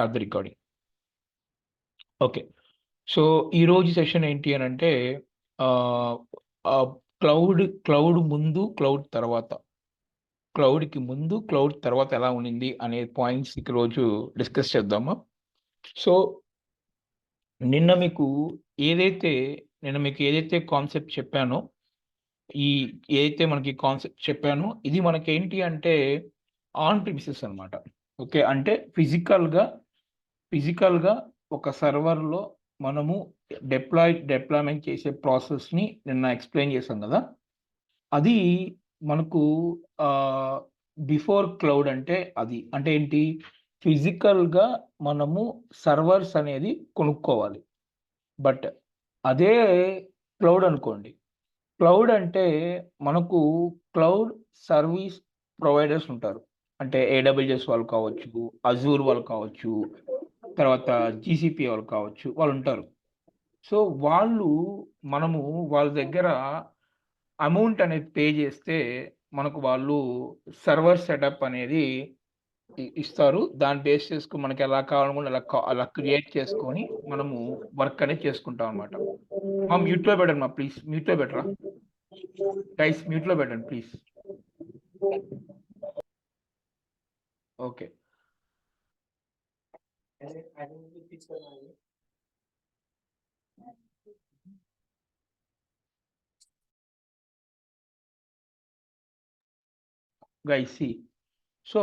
Start the recording. Okay. So ఈరోజు session ఏంటి అని అంటే క్లౌడ్ ముందు, క్లౌడ్ తర్వాత, క్లౌడ్కి ముందు, క్లౌడ్ తర్వాత ఎలా ఉండింది అనే పాయింట్స్ ఈరోజు డిస్కస్ చేద్దామా. సో నిన్న మీకు ఏదైతే కాన్సెప్ట్ చెప్పానో, ఏదైతే మనకి కాన్సెప్ట్ చెప్పానో ఇది మనకేంటి అంటే ఆన్ ప్రిమిసెస్ అనమాట. ఓకే, అంటే ఫిజికల్గా ఒక సర్వర్లో మనము డిప్లాయ్మెంట్ చేసే ప్రాసెస్ని నిన్న ఎక్స్ప్లెయిన్ చేశాం కదా. అది మనకు బిఫోర్ క్లౌడ్ అంటే అది అంటే ఏంటి, ఫిజికల్గా మనము సర్వర్స్ అనేది కొనుక్కోవాలి. బట్ అదే క్లౌడ్ అనుకోండి, క్లౌడ్ అంటే మనకు క్లౌడ్ సర్వీస్ ప్రొవైడర్స్ ఉంటారు. అంటే ఏడబ్ల్యూఎస్ వాళ్ళు కావచ్చు, అజూర్ వాళ్ళు కావచ్చు, తర్వాత జీసీపీ వాళ్ళు కావచ్చు, వాళ్ళు ఉంటారు. సో మనము వాళ్ళ దగ్గర అమౌంట్ అనేది పే చేస్తే మనకు వాళ్ళు సర్వర్ సెటప్ అనేది ఇస్తారు. దాన్ని బేస్ చేసుకొని మనకి ఎలా కావాలనుకుంటే అలా క్రియేట్ చేసుకొని మనము వర్క్ అనేది చేసుకుంటాం అనమాట. మ్యూట్లో పెట్టండి ప్లీజ్, మ్యూట్లో పెట్టరా గైస్, మ్యూట్లో పెట్టండి please. Okay. Guys see, so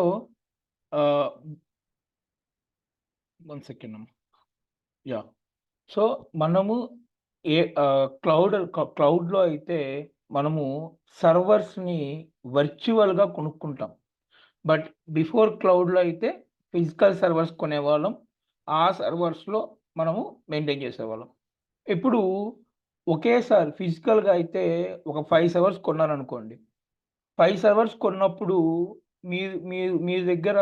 1 second అమ్మా. యా, సో మనము క్లౌడ్లో అయితే మనము సర్వర్స్ని వర్చువల్గా కొనుక్కుంటాం. బట్ బిఫోర్ క్లౌడ్లో అయితే ఫిజికల్ సర్వర్స్ కొనేవాళ్ళం, ఆ సర్వర్స్లో మనము మెయింటైన్ చేసేవాళ్ళం. ఇప్పుడు ఒకేసారి ఫిజికల్గా అయితే ఒక 5 సర్వర్స్ కొన్నారనుకోండి, 5 సర్వర్స్ కొన్నప్పుడు మీ దగ్గర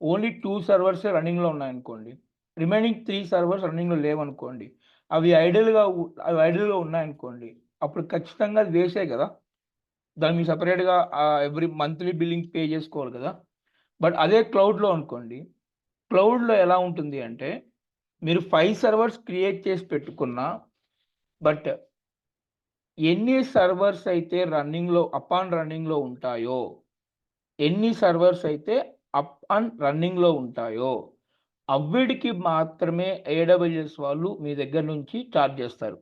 ఓన్లీ 2 సర్వర్స్ రన్నింగ్లో ఉన్నాయనుకోండి, రిమైనింగ్ 3 సర్వర్స్ రన్నింగ్లో లేవనుకోండి, అవి ఐడియల్గా ఉన్నాయనుకోండి, అప్పుడు ఖచ్చితంగా అది వేసే కదా. దాన్ని మీరు సపరేట్గా ఎవ్రీ మంత్లీ బిల్లింగ్ పే చేసుకోవాలి కదా. బట్ అదే క్లౌడ్లో అనుకోండి, క్లౌడ్లో ఎలా ఉంటుంది అంటే మీరు 5 సర్వర్స్ క్రియేట్ చేసి పెట్టుకున్నా, బట్ ఎన్ని సర్వర్స్ అయితే రన్నింగ్లో ఉంటాయో, అవిటికి మాత్రమే ఏడబ్ల్యూఎస్ వాళ్ళు మీ దగ్గర నుంచి ఛార్జ్ చేస్తారు.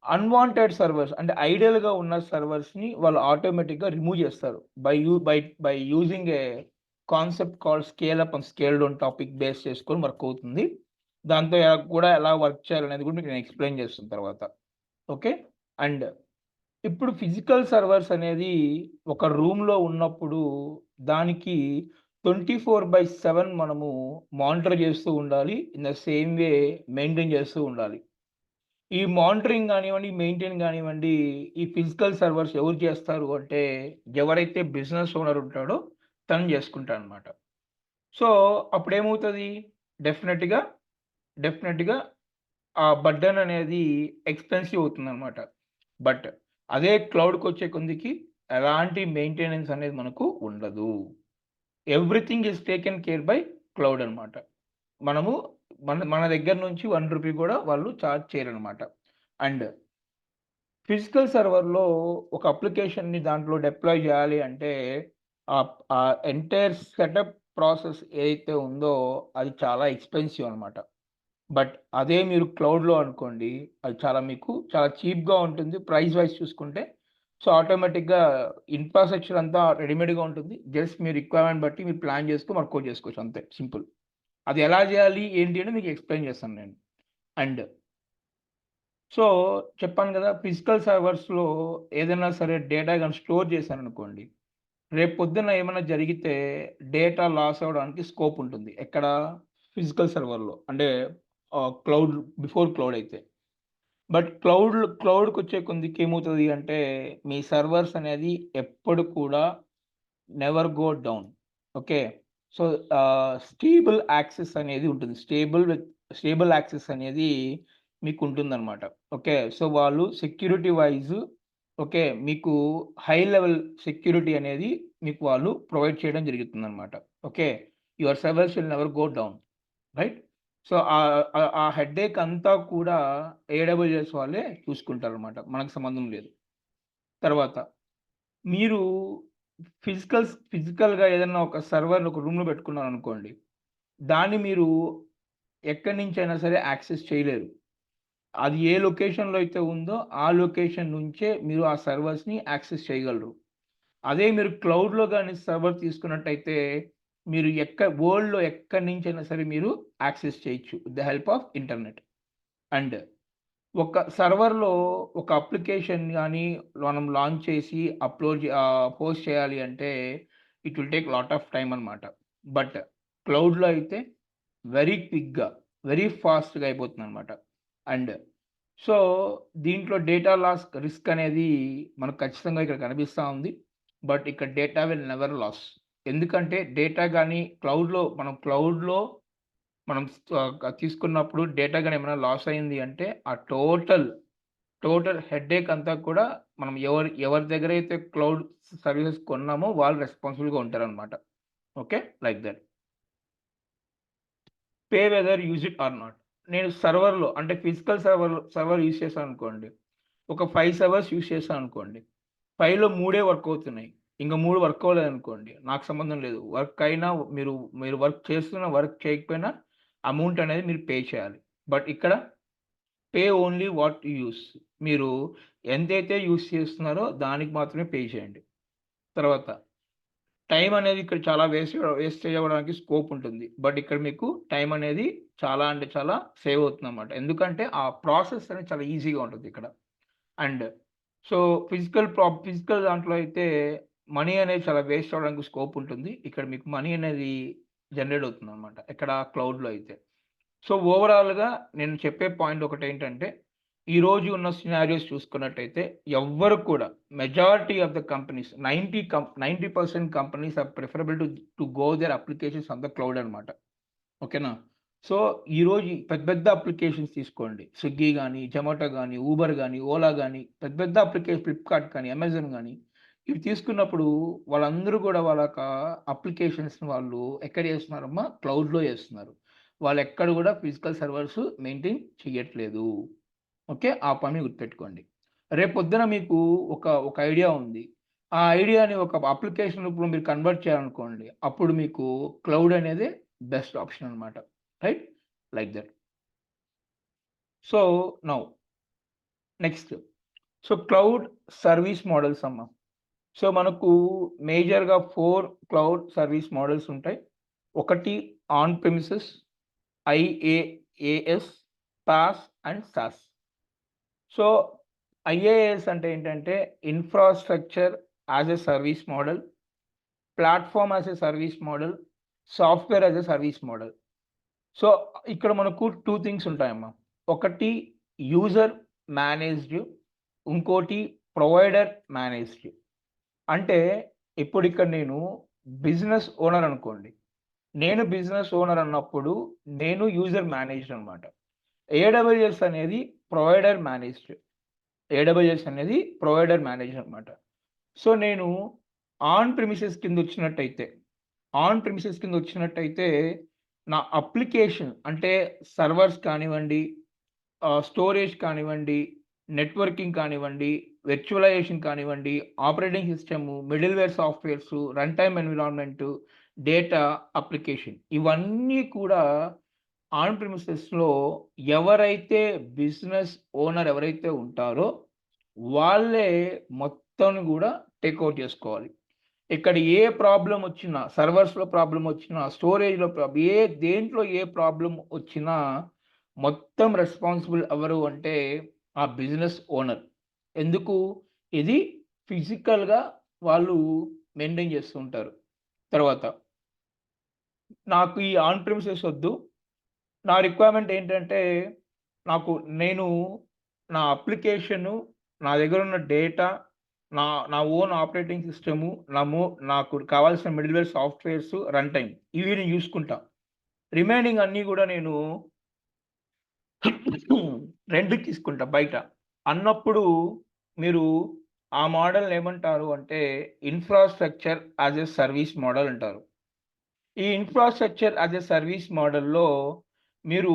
అన్వాంటెడ్ సర్వర్స్ అంటే ఐడియల్గా ఉన్న సర్వర్స్ని వాళ్ళు ఆటోమేటిక్గా రిమూవ్ చేస్తారు by using a concept called scale up and scale down topic base చేసుకొని వర్క్ అవుతుంది. దాంతో ఎలా వర్క్ చేయాలనేది కూడా మీకు నేను ఎక్స్ప్లెయిన్ చేస్తున్న తర్వాత. ఓకే. అండ్ ఇప్పుడు ఫిజికల్ సర్వర్స్ అనేది ఒక రూమ్లో ఉన్నప్పుడు దానికి 24/7 మనము మానిటర్ చేస్తూ ఉండాలి. In the same way maintain చేస్తూ ఉండాలి. ఈ మానిటరింగ్ కానివ్వండి, మెయింటైన్ కానివ్వండి, ఈ ఫిజికల్ సర్వర్స్ ఎవరు చేస్తారు అంటే ఎవరైతే బిజినెస్ ఓనర్ ఉంటాడో తను చేసుకుంటాడు అనమాట. సో అప్పుడేమవుతుంది, డెఫినెట్గా ఆ బర్డెన్ అనేది ఎక్స్పెన్సివ్ అవుతుంది అనమాట. బట్ అదే క్లౌడ్కి వచ్చే కొందికి ఎలాంటి మెయింటెనెన్స్ అనేది మనకు ఉండదు. Everything is taken care bye cloud అనమాట. మనము మన దగ్గర నుంచి 1 రూపీ కూడా వాళ్ళు ఛార్జ్ చేయరనమాట. అండ్ ఫిజికల్ సర్వర్లో ఒక అప్లికేషన్ని దాంట్లో డిప్లాయ్ చేయాలి అంటే ఆ ఎంటైర్ సెటప్ ప్రాసెస్ ఏదైతే ఉందో అది చాలా ఎక్స్పెన్సివ్ అనమాట. బట్ అదే మీరు క్లౌడ్లో అనుకోండి, అది మీకు చాలా చీప్గా ఉంటుంది ప్రైస్ వైజ్ చూసుకుంటే. సో ఆటోమేటిక్గా ఇన్ఫ్రాస్ట్రక్చర్ అంతా రెడీమేడ్గా ఉంటుంది. జస్ట్ మీ రిక్వైర్మెంట్ బట్టి మీరు ప్లాన్ చేసుకొని వర్కౌట్ చేసుకోవచ్చు, అంతే సింపుల్. అది ఎలా చేయాలి ఏంటి అని మీకు ఎక్స్ప్లెయిన్ చేస్తాను నేను. అండ్ సో చెప్పాను కదా, ఫిజికల్ సర్వర్స్లో ఏదైనా సరే డేటా కానీ స్టోర్ చేశాను అనుకోండి, రేపు పొద్దున్న ఏమైనా జరిగితే డేటా లాస్ అవ్వడానికి స్కోప్ ఉంటుంది. ఎక్కడ? ఫిజికల్ సర్వర్లో, అంటే క్లౌడ్, బిఫోర్ క్లౌడ్ అయితే. బట్ క్లౌడ్కి వచ్చే కొందికి ఏమవుతుంది అంటే మీ సర్వర్స్ అనేది ఎప్పుడు కూడా never go down. Okay. So stable access అనేది ఉంటుంది, స్టేబుల్ యాక్సెస్ అనేది మీకు ఉంటుందన్నమాట. ఓకే. సో వాళ్ళు సెక్యూరిటీ వైజ్ ఓకే మీకు హై లెవెల్ సెక్యూరిటీ అనేది మీకు వాళ్ళు ప్రొవైడ్ చేయడం జరుగుతుందన్నమాట. Okay. Your servers will never go down, right? So, ఆ హెడ్‌ఏక్ అంతా కూడా ఏడబ్ల్యూఎస్ వాళ్ళే చూసుకుంటారనమాట. మనకు సంబంధం లేదు. తర్వాత మీరు ఫిజికల్‌గా ఏదన్నా ఒక సర్వర్‌ని ఒక రూమ్‌లో పెట్టుకున్నారనుకోండి. దాన్ని మీరు ఎక్కడి నుంచైనా సరే యాక్సెస్ చేయలేరు. అది ఏ లొకేషన్‌లో అయితే ఉందో, ఆ లొకేషన్ నుంచే మీరు ఆ సర్వర్స్‌ని యాక్సెస్ చేయగలరు. అదే మీరు క్లౌడ్‌లో గాని సర్వర్ తీసుకున్నట్టయితే, మీరు వరల్డ్‌లో ఎక్కడి నుంచైనా సరే మీరు యాక్సెస్ చేయొచ్చు with the help of internet. And ఒక సర్వర్‌లో ఒక అప్లికేషన్ గాని మనం లాంచ్ చేసి పోస్ట్ చేయాలి అంటే it will take lot of time అనమాట. బట్ క్లౌడ్‌లో అయితే వెరీ క్విక్‌గా, వెరీ ఫాస్ట్‌గా అయిపోతుందనమాట. అండ్ సో, దీంట్లో డేటా లాస్ రిస్క్ అనేది మనకు ఖచ్చితంగా ఇక్కడ కనిపిస్తా ఉంది. బట్ ఇక్కడ డేటా విల్ నెవర్ లాస్. ఎందుకంటే డేటా గాని క్లౌడ్‌లో మనం తీసుకున్నప్పుడు డేటా గాని ఏమైనా లాస్ అయింది అంటే ఆ టోటల్ హెడ్‌ఏక్ అంతా కూడా మనం ఎవరి దగ్గరైతే క్లౌడ్ సర్వీసెస్ కొన్నామో వాళ్ళు రెస్పాన్సిబుల్‌గా ఉంటారనమాట. Okay. Like that. Pay whether use it or not. నేను సర్వర్‌లో అంటే ఫిజికల్ సర్వర్ యూజ్ చేశాననుకోండి. ఒక 5 అవర్స్ యూజ్ చేశాననుకోండి. 5లో 3 వర్క్ అవుతున్నాయి. ఇంక 3 వర్క్ అవ్వలేదనుకోండి. నాకు సంబంధం లేదు. వర్క్ అయినా మీరు మీరు వర్క్ చేయకపోయినా అమౌంట్ అనేది మీరు పే చేయాలి. బట్ ఇక్కడ pay only what you use. మీరు ఎంతైతే యూజ్ చేస్తున్నారో దానికి మాత్రమే పే చేయండి. తర్వాత టైం అనేది ఇక్కడ చాలా వేస్టేజ్ అవ్వడానికి స్కోప్ ఉంటుంది. బట్ ఇక్కడ మీకు టైం అనేది చాలా అంటే చాలా సేవ్ అవుతుందన్నమాట. ఎందుకంటే ఆ ప్రాసెస్ అనేది చాలా ఈజీగా ఉంటది ఇక్కడ. అండ్ సో, ఫిజికల్ దాంట్లో అయితే మనీ అనేది చాలా వేస్ట్ అవ్వడానికి స్కోప్ ఉంటుంది. ఇక్కడ మీకు మనీ అనేది జనరేట్ అవుతుందన్నమాట. ఎక్కడ క్లౌడ్‌లో అయితే. సో, ఓవరాల్‌గా నేను చెప్పే పాయింట్ ఒకటేంటంటే, ఈరోజు ఉన్న సినారియోస్ చూసుకున్నట్టయితే ఎవ్వరు కూడా majority of the companies 90% companies are preferable to go there applications on the cloud అనమాట. ఓకేనా? సో, ఈరోజు పెద్ద పెద్ద అప్లికేషన్స్ తీసుకోండి. స్విగ్గీ గాని, జొమాటో గాని, ఊబర్ గాని, ఓలా గాని, పెద్ద పెద్ద ఫ్లిప్‌కార్ట్ కానీ, అమెజాన్ గాని, ఇవి తీసుకున్నప్పుడు వాళ్ళందరూ గూడా వాళ్ళ యొక్క అప్లికేషన్స్‌ని వాళ్ళు ఎక్కడ చేస్తున్నారమ్మా? క్లౌడ్‌లో చేస్తున్నారు. వాళ్ళెక్కడ గూడా ఫిజికల్ సర్వర్స్ మెయింటైన్ చెయ్యట్లేదు. ఓకే. ఆ పని గుర్తుపెట్టుకోండి. రేపొద్దున మీకు ఒక ఐడియా ఉంది. ఆ ఐడియాని ఒక అప్లికేషన్ రూపంలో మీరు కన్వర్ట్ చేయాలనుకోండి. అప్పుడు మీకు క్లౌడ్ అనేది బెస్ట్ ఆప్షన్ అన్నమాట. Right? Like that. So, now next. So, cloud service models అమ్మ. సో, మనకు మేజర్‌గా 4 క్లౌడ్ సర్వీస్ మోడల్స్ ఉంటాయి. ఒకటి on premises, IaaS, PaaS and SaaS. So, IaaS అంటే ఏంటంటే infrastructure as a service model, platform as a service model, software as a service model. So, ఇక్కడ మనకు 2 థింగ్స్ ఉంటాయమ్మా. ఒకటి యూజర్ మేనేజ్డ్, ఇంకోటి ప్రొవైడర్ మేనేజ్డ్. అంటే ఇప్పుడు ఇక్కడ నేను బిజినెస్ ఓనర్ అనుకోండి. నేను బిజినెస్ ఓనర్ అన్నప్పుడు నేను యూజర్ మేనేజ్డ్ అనమాట. ఏడబ్ల్యూఎస్ అనేది ప్రొవైడర్ మేనేజ్డ్. ఏడబ్ల్యూఎస్ అనేది ప్రొవైడర్ మేనేజ్డ్ అనమాట. సో, నేను ఆన్ ప్రిమిసెస్ కిందొచ్చినట్టయితే నా అప్లికేషన్ అంటే సర్వర్స్ కానివ్వండి, స్టోరేజ్ కానివ్వండి, నెట్వర్కింగ్ కానివ్వండి, విర్చువలైజేషన్ కానివ్వండి, operating system, middleware softwares, run time environment, data, application ఇవన్నీ కూడా ఆన్ ప్రిమిసెస్‌లో ఎవరైతే బిజినెస్ ఓనర్ ఎవరైతే ఉంటారో వాళ్ళే మొత్తాన్ని గూడా టేక్ ఓవర్ జేసుకోవాలి. ఇక్కడ ఏ ప్రాబ్లమ్ ఒచ్చినా, సర్వర్స్‌లో ప్రాబ్లమ్ ఒచ్చినా, స్టోరేజ్‌లో దేంట్లో ఏ ప్రాబ్లమ్ ఒచ్చినా, మొత్తం రెస్పాన్సిబుల్ ఎవరు అంటే, ఆ బిజినెస్ ఓనర్. ఎందుకు? ఇది ఫిజికల్‌గా వాళ్ళు మెయింటైన్ చేస్తూ ఉంటారు. తర్వాత నాకు ఈ ఆన్ ప్రిమిసెస్ ఒద్దు. నా రిక్వైర్మెంట్ ఏంటంటే, నాకు నేను నా అప్లికేషను, నా దగ్గరున్న డేటా, నా నా ఓన్ ఆపరేటింగ్ సిస్టము, నాకు కావాల్సిన మిడిల్‌వేర్ సాఫ్ట్‌వేర్స్, రన్ టైమ్ ఇవి నేను జూసుకుంటా. రిమైనింగ్ అన్నీ గూడా నేను రెంట్‌కి తీసుకుంటా బయట. అన్నప్పుడు మీరు ఆ మోడల్‌ని ఏమంటారు అంటే, infrastructure as a service model అంటారు. ఈ ఇన్ఫ్రాస్ట్రక్చర్ యాజ్ ఎ సర్వీస్ మోడల్‌లో మీరు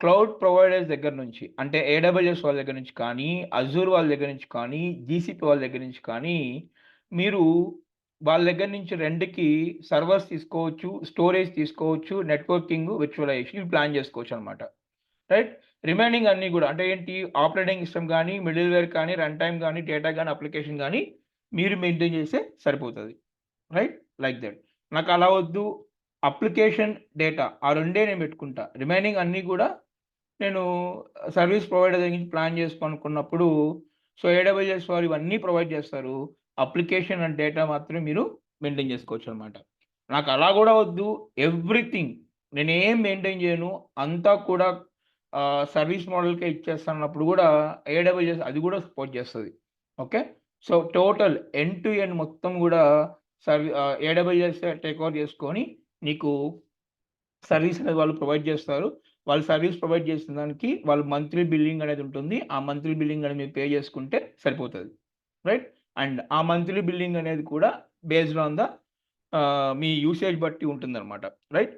క్లౌడ్ ప్రొవైడర్స్ దగ్గర నుంచి అంటే ఏడబ్ల్యూఎస్ వాళ్ళ దగ్గర నుంచి కానీ, అజూర్ వాళ్ళ దగ్గర నుంచి కానీ, జీసీపీ వాళ్ళ దగ్గర నుంచి కానీ, మీరు వాళ్ళ దగ్గర నుంచి రెంట్‌కి సర్వర్స్ తీసుకోవచ్చు, స్టోరేజ్ తీసుకోవచ్చు, నెట్వర్కింగ్, విర్చువలైజేషన్ ఇవి ప్లాన్ చేసుకోవచ్చనమాట. రైట్? రిమైనింగ్ అన్నీ గూడా అంటే ఏంటి ఆపరేటింగ్ సిస్టమ్ గానీ, మిడిల్‌వేర్ కానీ, రన్ టైమ్ గానీ, డేటా గానీ, అప్లికేషన్ గానీ మీరు మెయింటైన్ చేస్తే సరిపోతది. రైట్? Like that. నాకలా వద్దు. అప్లికేషన్, డేటా ఆ రెండే నేను పెట్టుకుంటా. రిమైనింగ్ అన్నీ గూడా నేను సర్వీస్ ప్రొవైడర్ దగ్గర నుంచి ప్లాన్ చేసుకోనుకున్నప్పుడు సో, ఏడబ్ల్యూఎస్ వారు ఇవన్నీ ప్రొవైడ్ చేస్తారు. అప్లికేషన్ అండ్ డేటా మాత్రమే మీరు మెయింటైన్ చేసుకోవచ్చనమాట. నాకలా గూడా వద్దు. ఎవ్రీథింగ్ నేనేం మెయింటైన్ చేయను. అంతా కూడా సర్వీస్ మోడల్‌కే ఇచ్చేస్తానన్నప్పుడు గూడా ఏడబ్ల్యూఎస్ అది గూడా సపోర్ట్ చేస్తది. Okay. So, total end to end మొత్తం గూడా ఏడబ్ల్యూఎస్ టేక్ ఓవర్ చేసుకొని నీకు సర్వీస్ అనేది వాళ్ళు ప్రొవైడ్ చేస్తారు. వాళ్ళు సర్వీస్ ప్రొవైడ్ చేసిన దానికి వాళ్ళు మంత్లీ బిల్లింగ్ అనేది ఉంటుంది. ఆ మంత్లీ బిల్లింగ్ అనేది మీరు పే చేసుకుంటే సరిపోతది. రైట్? అండ్ ఆ మంత్లీ బిల్లింగ్ అనేది కూడా based on the me usage బట్టి ఉంటుందన్నమాట. రైట్?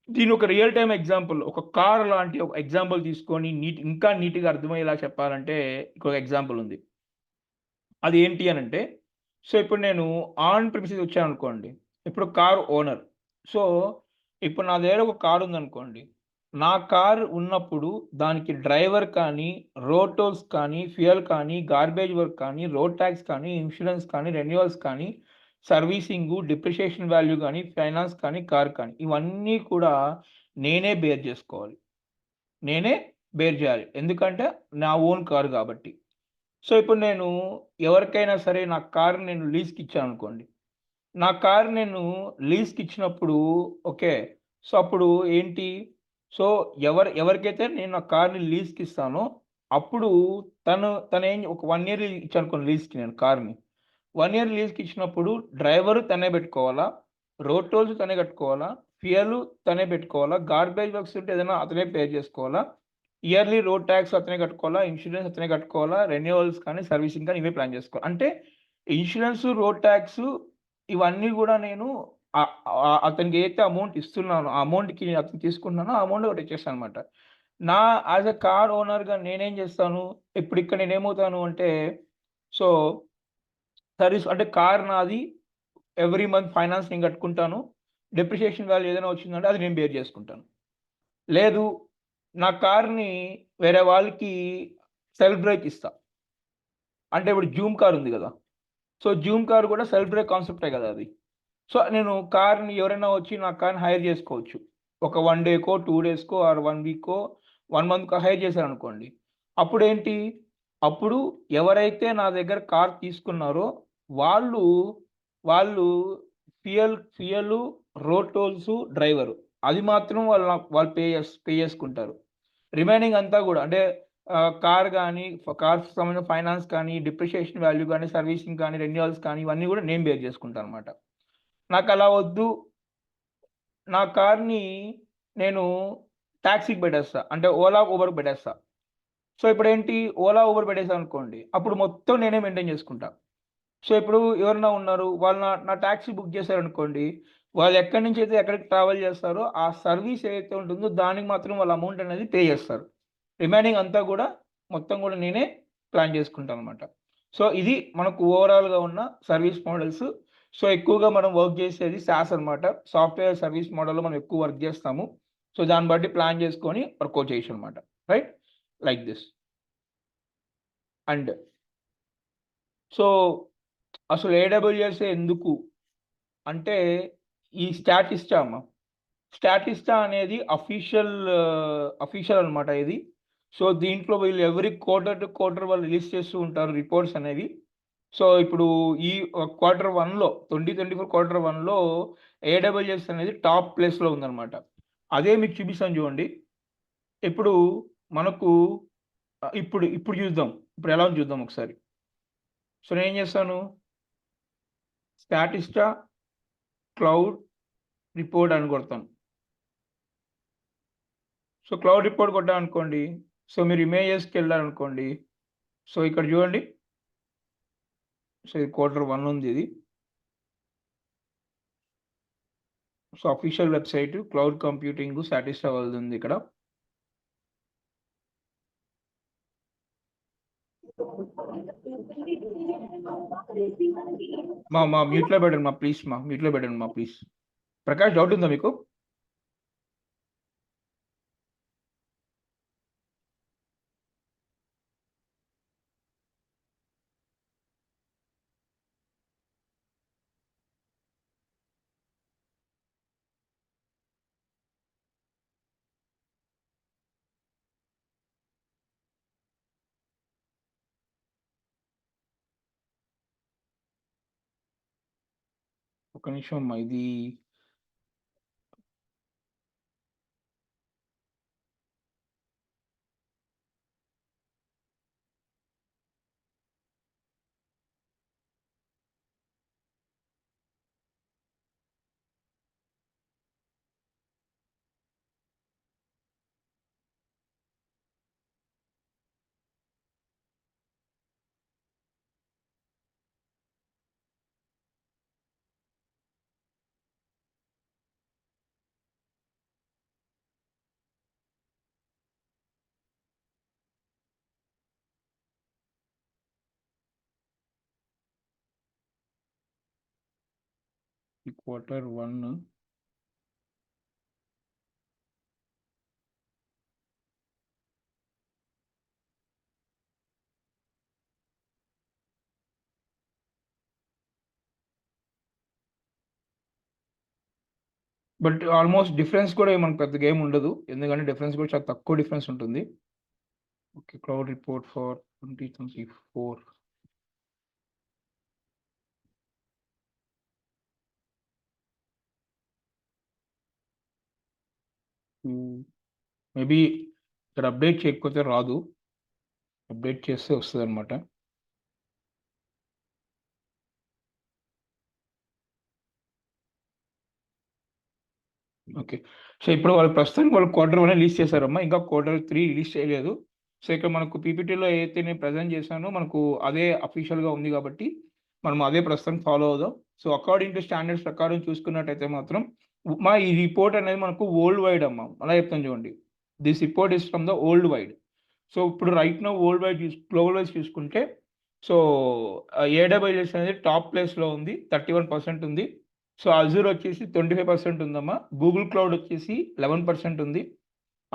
దీని ఒక రియల్ టైమ్ ఎగ్జాంపుల్ ఒక కార్ లాంటి ఒక ఎగ్జాంపుల్ తీసుకొని ఇంకా నీట్‌గా అర్థమయ్యేలా చెప్పాలంటే ఇంకొక ఎగ్జాంపుల్ ఉంది. అది ఏంటి అనంటే, సో, ఇప్పుడు నేను ఆన్ ప్రిమిసెస్ వచ్చాననుకోండి. ఇప్పుడు కార్ ఓనర్. సో, ఇప్పుడు నా దగ్గర ఒక కార్ ఉందనుకోండి. నా కార్ ఉన్నప్పుడు దానికి డ్రైవర్ కానీ, రోడ్ టోల్స్ కానీ, ఫ్యూయల్ కానీ, గార్బేజ్ వర్క్ కానీ, రోడ్ టాక్స్ కానీ, ఇన్స్యూరెన్స్ కానీ, రెన్యువల్స్ కానీ, సర్వీసింగు, డిప్రిషియేషన్ వాల్యూ గానీ, ఫైనాన్స్ కానీ, కార్ కానీ ఇవన్నీ కూడా నేనే బేర్ జేసుకోవాలి. నేనే బేర్ జేయాలి. ఎందుకంటే నా ఓన్ కార్ గాబట్టి. సో, ఇప్పుడు నేను ఎవరికైనా సరే నా కార్‌ని నేను లీజ్‌కిచ్చాననుకోండి. నా కార్ నేను లీజ్‌కిచ్చినప్పుడు ఓకే. సో, అప్పుడు ఏంటి? సో, ఎవరికైతే నేను నా కార్‌ని లీజ్‌కిస్తానో అప్పుడు తనేం ఒక 1 ఇయర్ ఇచ్చాననుకోండి లీజ్‌కి నేను కార్‌ని. 1 ఇయర్ లీజ్‌కిచ్చినప్పుడు డ్రైవరు తనే బెట్టుకోవాలా? రోడ్ టోల్స్ తనే కట్టుకోవాలా? ఫ్యూయలు తనే బెట్టుకోవాలా? గార్బేజ్ వర్క్స్ ఉంటే ఏదైనా అతనే పే జేసుకోవాలా? ఇయర్‌లీ రోడ్ టాక్స్ అతనే కట్టుకోవాలా? ఇన్స్యూరెన్స్ అతనే కట్టుకోవాలా? రెన్యువల్స్ కానీ, సర్వీసింగ్ కానీ ఇవే ప్లాన్ జేసుకోవాలి. అంటే ఇన్స్యూరెన్స్, రోడ్ టాక్స్ ఇవన్నీ గూడా నేను అతనికి ఏదైతే అమౌంట్ ఇస్తున్నానో, ఆ అమౌంట్‌కి అతను తీసుకుంటున్నానో ఆ అమౌంట్ ఒకటి ఇచ్చేస్తాననమాట. నా యాస్ ఎ కార్ ఓనర్‌గా నేనేం జేస్తాను, ఇప్పుడు ఇక్కడ నేనేమవుతాను అంటే, సో, సర్వీస్ అంటే కార్ నాది. ఎవ్రీ మంత్ ఫైనాన్స్ నేను కట్టుకుంటాను. డెప్రిషియేషన్ వాల్యూ ఏదైనా వచ్చిందంటే అది నేను బేర్ చేసుకుంటాను. లేదు నా కార్‌ని వేరే వాళ్ళకి సెల్ఫ్ బ్రేక్ ఇస్తా. అంటే ఇప్పుడు జూమ్ కార్ ఉంది గదా! సో, జూమ్ కార్ గూడా సెల్ఫ్ బ్రేక్ కాన్సెప్టే గదా అది. సో, నేను కార్‌ని ఎవరైనా వచ్చి నా కార్‌ని హైర్ జేసుకోవచ్చు. ఒక 1 డేకో, 2 డేస్‌కో ఆర్ 1 వీకో, 1 మంత్‌కో హైర్ చేశారనుకోండి. అప్పుడేంటి? అప్పుడు ఎవరైతే నా దగ్గర కార్ తీసుకున్నారో వాళ్ళు, వాళ్ళు ఫియలు, రోడ్ టోల్సు, డ్రైవరు. అది మాత్రం వాళ్ళు పే చేసుకుంటారు. రిమైనింగ్ అంతా గూడా అంటే కార్ గానీ, కార్‌కి సంబంధించిన ఫైనాన్స్ కానీ, డిప్రిషియేషన్ వాల్యూ గానీ, సర్వీసింగ్ కానీ, రెన్యువల్స్ కానీ ఇవన్నీ గూడా నేను బేర్ చేసుకుంటాననమాట. నాకలా వద్దు. నా కార్‌ని నేను టాక్సీకి పెట్టేస్తా. అంటే ఓలా, ఊబర్‌కి పెట్టేస్తా. సో, ఇప్పుడేంటి ఓలా, ఊబర్ పెట్టేసాననుకోండి. అప్పుడు మొత్తం నేనే మెయింటైన్ చేసుకుంటా. సో, ఇప్పుడు ఎవరైనా ఉన్నారు. వాళ్ళు నా నా టాక్సీ బుక్ చేశారనుకోండి. వాళ్ళు ఎక్కడి నుంచైతే ఎక్కడికి ట్రావెల్ చేస్తారో ఆ సర్వీస్ ఏదైతే ఉంటుందో దానికి మాత్రం వాళ్ళ అమౌంట్ అనేది పే చేస్తారు. రిమైనింగ్ అంతా గూడా మొత్తం గూడా నేనే ప్లాన్ చేసుకుంటాననమాట. సో, ఇది మనకు ఓవరాల్‌గా ఉన్న సర్వీస్ మోడల్స్. సో, ఎక్కువగా మనం వర్క్ చేసేది సాస్ అనమాట. సాఫ్ట్‌వేర్ సర్వీస్ మోడల్‌లో మనం ఎక్కువ వర్క్ చేస్తాము. సో, దాన్ని బట్టి ప్లాన్ చేసుకొని వర్కౌట్ చేయొచ్చనమాట. Right? Like this. And so, అసలు ఏడబ్ల్యూఎస్ఏ ఎందుకు? అంటే ఈ స్టాటిస్టా అమ్మ. స్టాటిస్టా అనేది అఫీషియల్ అనమాట ఇది. సో, దీంట్లో వీళ్ళు ఎవ్రి క్వార్టర్ టు క్వార్టర్ వాళ్ళు రిలీజ్ చేస్తూ ఉంటారు రిపోర్ట్స్ అనేవి. సో, ఇప్పుడు ఈ క్వార్టర్ 1లో 2024 క్వార్టర్ 1లో ఏడబ్ల్యూఎస్ అనేది టాప్ ప్లేస్‌లో ఉందనమాట. అదే మీకు చూపిస్తాను చూడండి. ఇప్పుడు మనకు ఇప్పుడు చూద్దాం. ఇప్పుడు ఎలా ఉందో చూద్దాం ఒకసారి. సో, నేనేం చేస్తాను స్టాటిస్టా క్లౌడ్ రిపోర్ట్ అని కొడతాను. సో, క్లౌడ్ రిపోర్ట్ కొట్టామనుకోండి. సో, మీరు ఇమేజెస్‌కెళ్లారనుకోండి. సో, ఇక్కడ చూడండి. సో, ఇది క్వార్టర్ 1 ఉంది ఇది. So official website cloud computing satisfy అవుతుంది ఇక్కడ. మా మ్యూట్లో పెట్టండి మా ప్లీజ్, మ్యూట్లో పెట్టండి మా ప్లీజ్. ప్రకాష్ డౌట్ ఉందా మీకు? ఒక నిమిషం అమ్మా, ఇది Q1. బట్ ఆల్మోస్ట్ డిఫరెన్స్ కూడా మనకు పెద్దగా ఏమి ఉండదు, ఎందుకంటే డిఫరెన్స్ కూడా చాలా తక్కువ డిఫరెన్స్ ఉంటుంది. Okay, cloud report for 2024. Maybe ఇక్కడ అప్డేట్ చేయకపోతే రాదు, అప్డేట్ చేస్తే వస్తుంది అనమాట. ఓకే, సో ఇప్పుడు వాళ్ళు ప్రస్తుతానికి వాళ్ళు Q1 రిలీజ్ చేశారమ్మా, ఇంకా Q3 రిలీజ్ చేయలేదు. సో ఇక్కడ మనకు పీపీటీలో ఏదైతే నేను ప్రజెంట్ చేశానో మనకు అదే అఫీషియల్గా ఉంది కాబట్టి మనం అదే ప్రస్తుతం ఫాలో అవుదాం. సో అకార్డింగ్ టు స్టాండర్డ్స్ ప్రకారం చూసుకున్నట్టయితే మాత్రం మా ఈ రిపోర్ట్ అనేది మనకు వరల్డ్ వైడ్ అమ్మా, అలా చెప్తాను చూడండి. This report is from the world wide. So ఇప్పుడు right now world wide global wise చూసుకుంటే, సో AWS అనేది టాప్ ప్లేస్లో ఉంది, 31% ఉంది. సో అజూర్ వచ్చేసి 25% ఉందమ్మా. గూగుల్ క్లౌడ్ వచ్చేసి 11% ఉంది.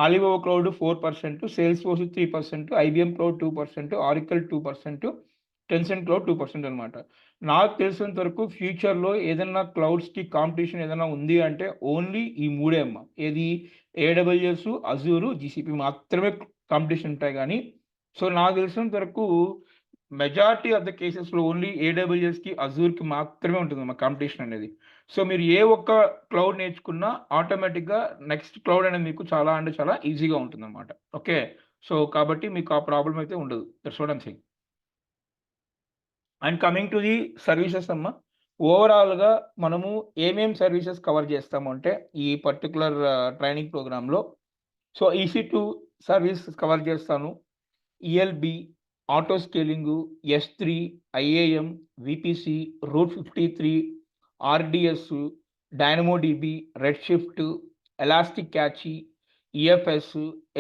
Alibaba cloud 4%, Salesforce 3%, IBM cloud 2%, Oracle 2%, Tencent cloud 2% అనమాట. నాకు తెలిసినంత వరకు ఫ్యూచర్లో ఏదైనా క్లౌడ్స్కి కాంపిటీషన్ ఏదైనా ఉంది అంటే ఓన్లీ ఈ మూడే అమ్మా. ఏది AWS, అజూరు, GCP మాత్రమే కాంపిటీషన్ ఉంటాయి కానీ, సో నాకు తెలిసినంత వరకు మెజారిటీ ఆఫ్ ద కేసెస్లో ఓన్లీ AWSకి, అజూర్కి మాత్రమే ఉంటుందమ్మా కాంపిటీషన్ అనేది. సో మీరు ఏ ఒక్క క్లౌడ్ నేర్చుకున్నా ఆటోమేటిక్గా నెక్స్ట్ క్లౌడ్ అనేది మీకు చాలా అంటే చాలా ఈజీగా ఉంటుందన్నమాట. ఓకే, సో కాబట్టి మీకు ఆ ప్రాబ్లం అయితే ఉండదు. That's what I'm saying. And coming to the services అమ్మా, ఓవరాల్గా మనము ఏమేం సర్వీసెస్ కవర్ చేస్తాము అంటే ఈ పర్టికులర్ ట్రైనింగ్ ప్రోగ్రాంలో, సో EC2 సర్వీస్ కవర్ చేస్తాను, ELB, auto scaling, S3, IAM, VPC, route 53, RDS, DynamoDB, Redshift, elastic cache, EFS,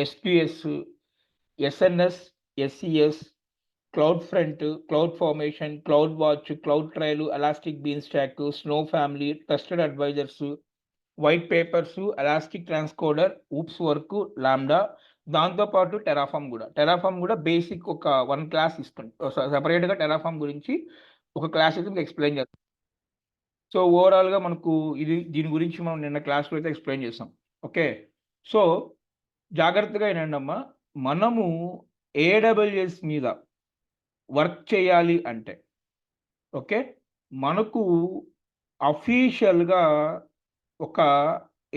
SQS, SNS, SES, cloud front, cloud formation, cloud watch, cloud trail, elastic bean stalk, snow family, trusted advisors, white papers, elastic transcoder, ops work, lambda, దాంతోపాటు Terraform కూడా basic ఒక 1 class ఇస్తుంది. సెపరేట్గా Terraform గురించి ఒక class అయితే మీకు explain చేస్తాం. సో ఓవరాల్గా మనకు దీని గురించి మనం నిన్న క్లాస్లో అయితే ఎక్స్ప్లెయిన్ చేస్తాం. ఓకే, సో జాగ్రత్తగా ఏంటమ్మా, మనము AWS మీద వర్క్ చేయాలి అంటే, ఓకే, మనకు అఫీషియల్గా ఒక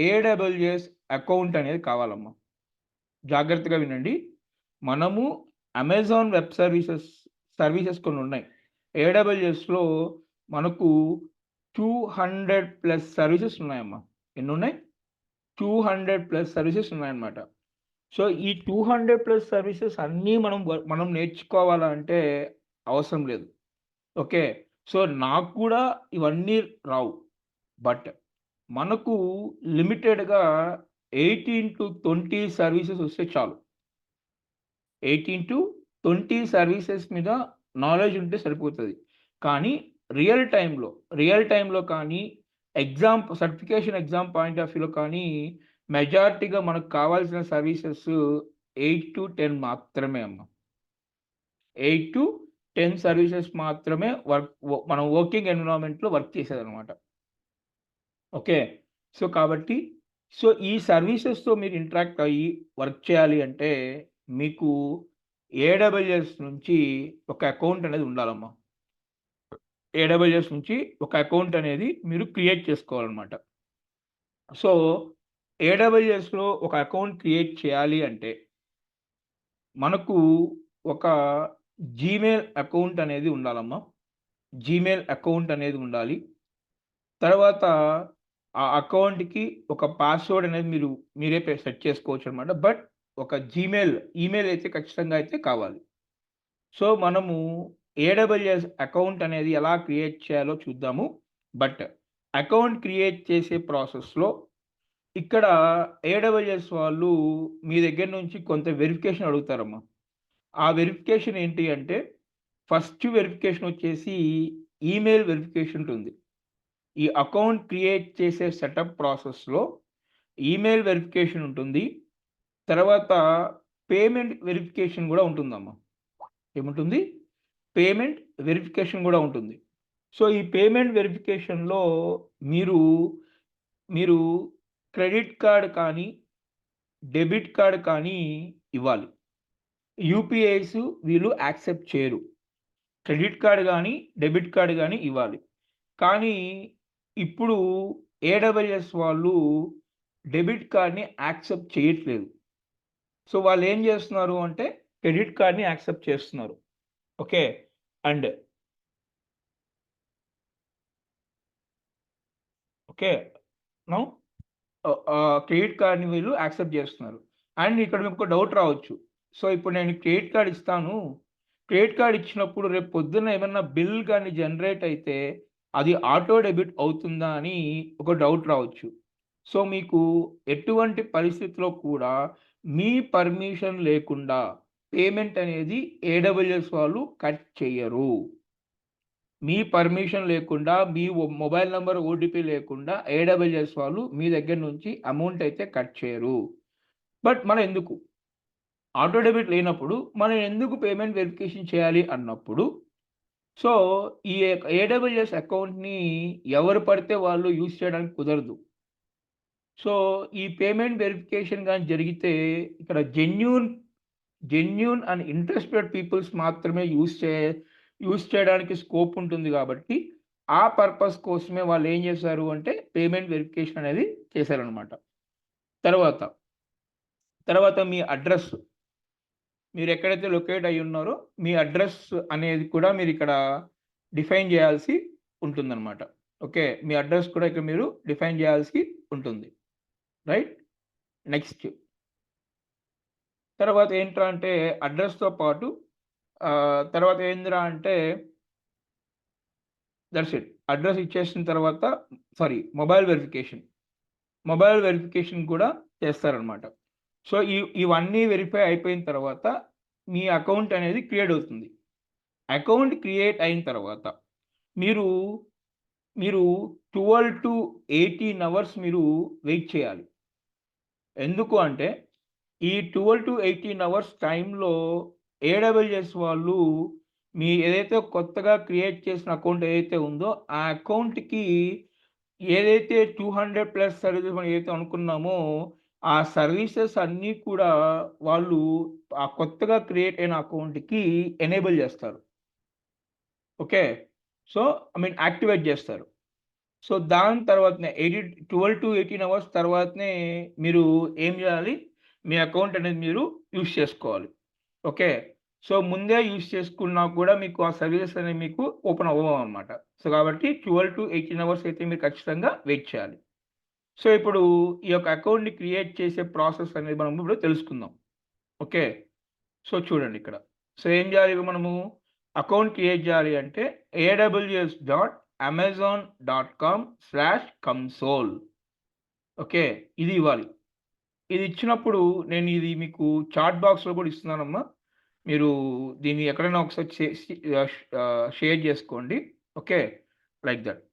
AWS అకౌంట్ అనేది కావాలమ్మా. జాగ్రత్తగా వినండి, మనము అమెజాన్ వెబ్ సర్వీసెస్ కొన్ని ఉన్నాయి. AWSలో మనకు 200+ సర్వీసెస్ ఉన్నాయమ్మా. ఎన్ని ఉన్నాయి? 200+ సర్వీసెస్ ఉన్నాయన్నమాట. సో ఈ 200+ సర్వీసెస్ అన్నీ మనం నేర్చుకోవాలంటే అవసరం లేదు. ఓకే, సో నాకు కూడా ఇవన్నీ రావు, బట్ మనకు లిమిటెడ్‌గా 18-20 సర్వీసెస్ వస్తే చాలు. 18-20 సర్వీసెస్ మీద నాలెడ్జ్ ఉంటే సరిపోతది. కానీ రియల్ టైమ్‌లో కానీ, సర్టిఫికేషన్ ఎగ్జామ్ పాయింట్ ఆఫ్ వ్యూలో కానీ, మెజారిటీగా మనకు కావాల్సిన సర్వీసెస్ 8-10 మాత్రమే అమ్మ. 8-10 సర్వీసెస్ మాత్రమే మనం వర్కింగ్ ఎన్విరాన్మెంట్‌లో వర్క్ చేసేదనమాట. ఓకే. కాబట్టి ఈ సర్వీసెస్‌తో మీరు ఇంటరాక్ట్ అయ్యి వర్క్ చేయాలి అంటే మీకు ఏడబ్ల్యూఎస్ నుంచి ఒక అకౌంట్ అనేది ఉండాలమ్మా. ఏడబ్ల్యూఎస్ నుంచి ఒక అకౌంట్ అనేది మీరు క్రియేట్ చేసుకోవాలనమాట. సో, ఏడబ్ల్యూఎస్‌లో ఒక అకౌంట్ క్రియేట్ చేయాలి అంటే మనకు ఒక జీమెయిల్ అకౌంట్ అనేది ఉండాలమ్మా. జీమెయిల్ అకౌంట్ అనేది ఉండాలి. తర్వాత ఆ అకౌంట్‌కి ఒక పాస్వర్డ్ అనేది మీరే సెట్ చేసుకోవచ్చనమాట. బట్ ఒక ఈమెయిల్ అయితే ఖచ్చితంగా అయితే కావాలి. సో, మనము ఏడబ్ల్యూఎస్ అకౌంట్ అనేది ఎలా క్రియేట్ చేయాలో చూద్దాము. బట్ అకౌంట్ క్రియేట్ చేసే ప్రాసెస్‌లో ఇక్కడ ఏడబ్ల్యూఎస్ వాళ్ళు మీ దగ్గర నుంచి కొంత వెరిఫికేషన్ అడుగుతారమ్మా. ఆ వెరిఫికేషన్ ఏంటి అంటే ఫస్ట్ వెరిఫికేషన్ వచ్చేసి ఈమెయిల్ వెరిఫికేషన్ ఉంటుంది. ఈ అకౌంట్ క్రియేట్ చేసే సెటప్ ప్రాసెస్‌లో ఈమెయిల్ వెరిఫికేషన్ ఉంటుంది. తర్వాత పేమెంట్ వెరిఫికేషన్ గూడా ఉంటుందమ్మా. ఏముంటుంది? పేమెంట్ వెరిఫికేషన్ గూడా ఉంటుంది. సో, ఈ పేమెంట్ వెరిఫికేషన్‌లో మీరు, మీరు క్రెడిట్ కార్డ్ కానీ, డెబిట్ కార్డ్ కానీ ఇవ్వాలి. యూపీఐస్ వీళ్ళు యాక్సెప్ట్ చేయరు. క్రెడిట్ కార్డ్ గానీ, డెబిట్ కార్డ్ గానీ ఇవ్వాలి. కానీ ఇప్పుడు ఏడబ్ల్యూఎస్ వాళ్ళు డెబిట్ కార్డ్‌ని యాక్సెప్ట్ చేయట్లేదు. సో, వాళ్ళేం జేస్తున్నారు అంటే క్రెడిట్ కార్డ్‌ని యాక్సెప్ట్ చేస్తున్నారు. Okay. And okay. Now credit కార్డ్‌ని వీళ్ళు యాక్సెప్ట్ జేస్తున్నారు. అండ్ ఇక్కడ మీకొక డౌట్ రావచ్చు. సో, ఇప్పుడు నేను క్రెడిట్ కార్డ్ ఇస్తాను. క్రెడిట్ కార్డ్ ఇచ్చినప్పుడు రేపు పొద్దున్న ఏమన్నా బిల్ గాని జనరేట్ అయితే అది ఆటో డెబిట్ అవుతుందా అని ఒక డౌట్ రావచ్చు. సో, మీకు ఎటువంటి పరిస్థితిలో కూడా మీ పర్మిషన్ లేకుండా పేమెంట్ అనేది ఏడబ్ల్యూఎస్ వాళ్ళు కట్ చెయ్యరు. మీ పర్మిషన్ లేకుండా, మీ మొబైల్ నంబర్ ఓటీపీ లేకుండా ఏడబ్ల్యూఎస్ వాళ్ళు మీ దగ్గర నుంచి అమౌంట్ అయితే కట్ చేయరు. బట్ మనమెందుకు? ఆటో డెబిట్ లేనప్పుడు మనం ఎందుకు పేమెంట్ వెరిఫికేషన్ చేయాలి అన్నప్పుడు, సో, ఈ ఏడబ్ల్యూఎస్ అకౌంట్‌ని ఎవరు పడితే వాళ్ళు యూజ్ చేయడానికి కుదరదు. సో, ఈ పేమెంట్ వెరిఫికేషన్ గాని జరిగితే ఇక్కడ జెన్యూన్ అండ్ ఇంట్రెస్టెడ్ పీపుల్స్ మాత్రమే యూజ్ చేయడానికి స్కోప్ ఉంటుంది గాబట్టి, ఆ పర్పస్ కోసమే వాళ్ళేం జేశారు అంటే పేమెంట్ వెరిఫికేషన్ అనేది చేశారనమాట. తర్వాత, తర్వాత మీ అడ్రెస్ మీరెక్కడైతే లొకేట్ అయ్యున్నారో, మీ అడ్రెస్ అనేది కూడా మీరిక్కడ డిఫైన్ జేయాల్సి ఉంటుందనమాట. ఓకే. మీ అడ్రెస్ కూడా ఇక్కడ మీరు డిఫైన్ జేయాల్సి ఉంటుంది. రైట్? నెక్స్ట్ తర్వాత ఏంట్రా అంటే అడ్రెస్‌తో పాటు తర్వాత ఏందిరా అంటే దట్స్ ఇట్. అడ్రెస్ ఇచ్చేసిన తర్వాత మొబైల్ వెరిఫికేషన్. మొబైల్ వెరిఫికేషన్ కూడా చేస్తారనమాట. సో, ఇవన్నీ వెరిఫై అయిపోయిన తర్వాత మీ అకౌంట్ అనేది క్రియేట్ అవుతుంది. అకౌంట్ క్రియేట్ అయిన తర్వాత మీరు, మీరు 12-18 అవర్స్ మీరు వెయిట్ చేయాలి. ఎందుకు అంటే ఈ 12-18 అవర్స్ టైంలో ఏడబ్ల్యూఎస్ వాళ్ళు మీ ఏదైతే కొత్తగా క్రియేట్ చేసిన అకౌంట్ ఏదైతే ఉందో, ఆ అకౌంట్‌కి ఏదైతే 200+ సర్వీసెస్ మనం ఏదైతే అనుకున్నామో, ఆ సర్వీసెస్ అన్నీ కూడా వాళ్ళు ఆ కొత్తగా క్రియేట్ అయిన అకౌంట్‌కి ఎనేబుల్ జేస్తారు. ఓకే. సో, యాక్టివేట్ జేస్తారు. సో, దాని తర్వాతనే 12-18 అవర్స్ తర్వాతనే మీరు ఏం జేయాలి? మీ అకౌంట్ అనేది మీరు యూజ్ చేసుకోవాలి. ఓకే. సో, ముందే యూజ్ చేసుకున్నా కూడా మీకు ఆ సర్వీసెస్ అనేవి మీకు ఓపెన్ అవ్వవనమాట. సో, కాబట్టి 12-18 అవర్స్ అయితే మీరు ఖచ్చితంగా వెయిట్ చేయాలి. సో, ఇప్పుడు ఈ యొక్క అకౌంట్‌ని క్రియేట్ చేసే ప్రాసెస్ అనేది మనం ఇప్పుడు తెలుసుకుందాం. ఓకే. సో, చూడండి ఇక్కడ. సో, ఏం జేయాలి మనము అకౌంట్ క్రియేట్ జేయాలి అంటే aws.amazon.com/console ఓకే. ఇది ఇవ్వాలి. ఇది ఇచ్చినప్పుడు నేను ఇది మీకు చాట్ బాక్స్‌లో కూడా ఇస్తున్నానమ్మా. మీరు దీన్ని ఎక్కడైనా ఒకసారి షేర్ చేసుకోండి. Okay. Like that.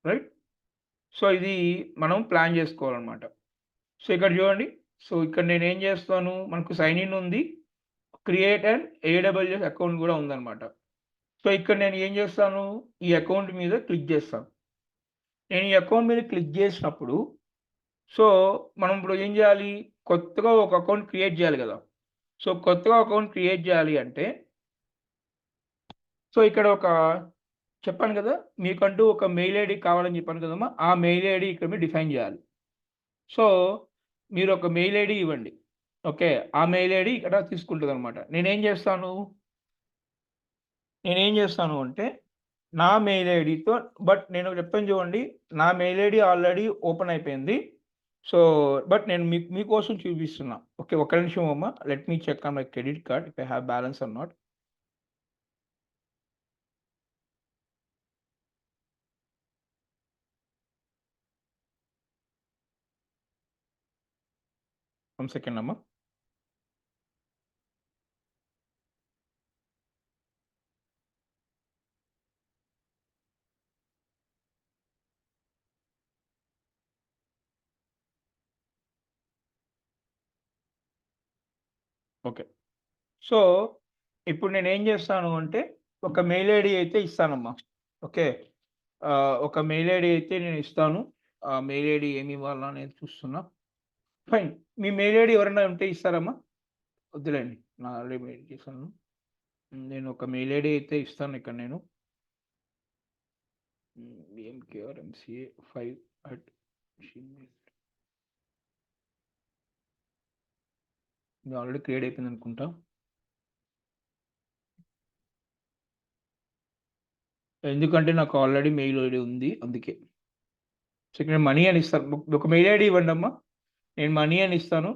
Right. So, ఇది మనం ప్లాన్ జేసుకోవాలనమాట. సో, ఇక్కడ జూడండి. సో, ఇక్కడ నేనేం జేస్తాను, మనకు సైన్ ఇన్ ఉంది. క్రియేట్ అండ్ ఏడబ్ల్యూఎస్ అకౌంట్ గూడా ఉందనమాట. సో, ఇక్కడ నేను ఏం జేస్తాను, ఈ అకౌంట్ మీద క్లిక్ జేస్తాను. నేను ఈ అకౌంట్ మీద క్లిక్ జేసినప్పుడు, సో, మనం ఇప్పుడు ఏం జేయాలి, కొత్తగా ఒక అకౌంట్ క్రియేట్ జేయాలి గదా! సో, కొత్తగా అకౌంట్ క్రియేట్ జేయాలి అంటే, సో, ఇక్కడ ఒక చెప్పాను గదా! మీకంటూ ఒక మెయిల్ ఐడీ కావాలని జెప్పాను కదమ్మా! ఆ మెయిల్ ఐడీ ఇక్కడ మీరు డిఫైన్ జేయాలి. సో, మీరొక మెయిల్ ఐడీ ఇవ్వండి. ఓకే. ఆ మెయిల్ ఐడీ ఇక్కడ తీసుకుంటదనమాట. నేనేం జేస్తాను అంటే, నా మెయిల్ ఐడీతో బట్ నేను చెప్తాను చూడండి. నా మెయిల్ ఐడీ ఆల్రెడీ ఓపెన్ అయిపోయింది. సో, బట్ నేను మీకోసం చూపిస్తున్నా. ఓకే. ఒక్క నిమిషం అమ్మ. Let me check on my credit card if I have balance or not. One second అమ్మ. ఓకే. సో, ఇప్పుడు నేనేం జేస్తాను అంటే, ఒక మెయిల్ ఐడీ అయితే ఇస్తానమ్మా. ఓకే. ఒక మెయిల్ ఐడీ అయితే నేనిస్తాను. ఆ మెయిల్ ఐడీ ఏమివ్వాలా అనేది చూస్తున్నా. ఫైన్. మీ మెయిల్ ఐడీ ఎవరైనా ఉంటే ఇస్తారమ్మా? వద్దులేండి. నా ఆల్రెడీ మెయిల్ చేశాను. నేను ఒక మెయిల్ ఐడీ అయితే ఇస్తాను ఇక్కడ నేను. BMKRMCA 5@gmail. ఇది ఆల్రెడీ క్రియేట్ అయిపోయిందనుకుంటా. ఎందుకంటే నాకు ఆల్రెడీ మెయిల్ ఐడీ ఉంది అందుకే. సో, ఇక్కడ మనీ అని ఇస్తాను. ఒక మెయిల్ ఐడీ ఇవ్వండమ్మా. నేను మనీ అని ఇస్తాను.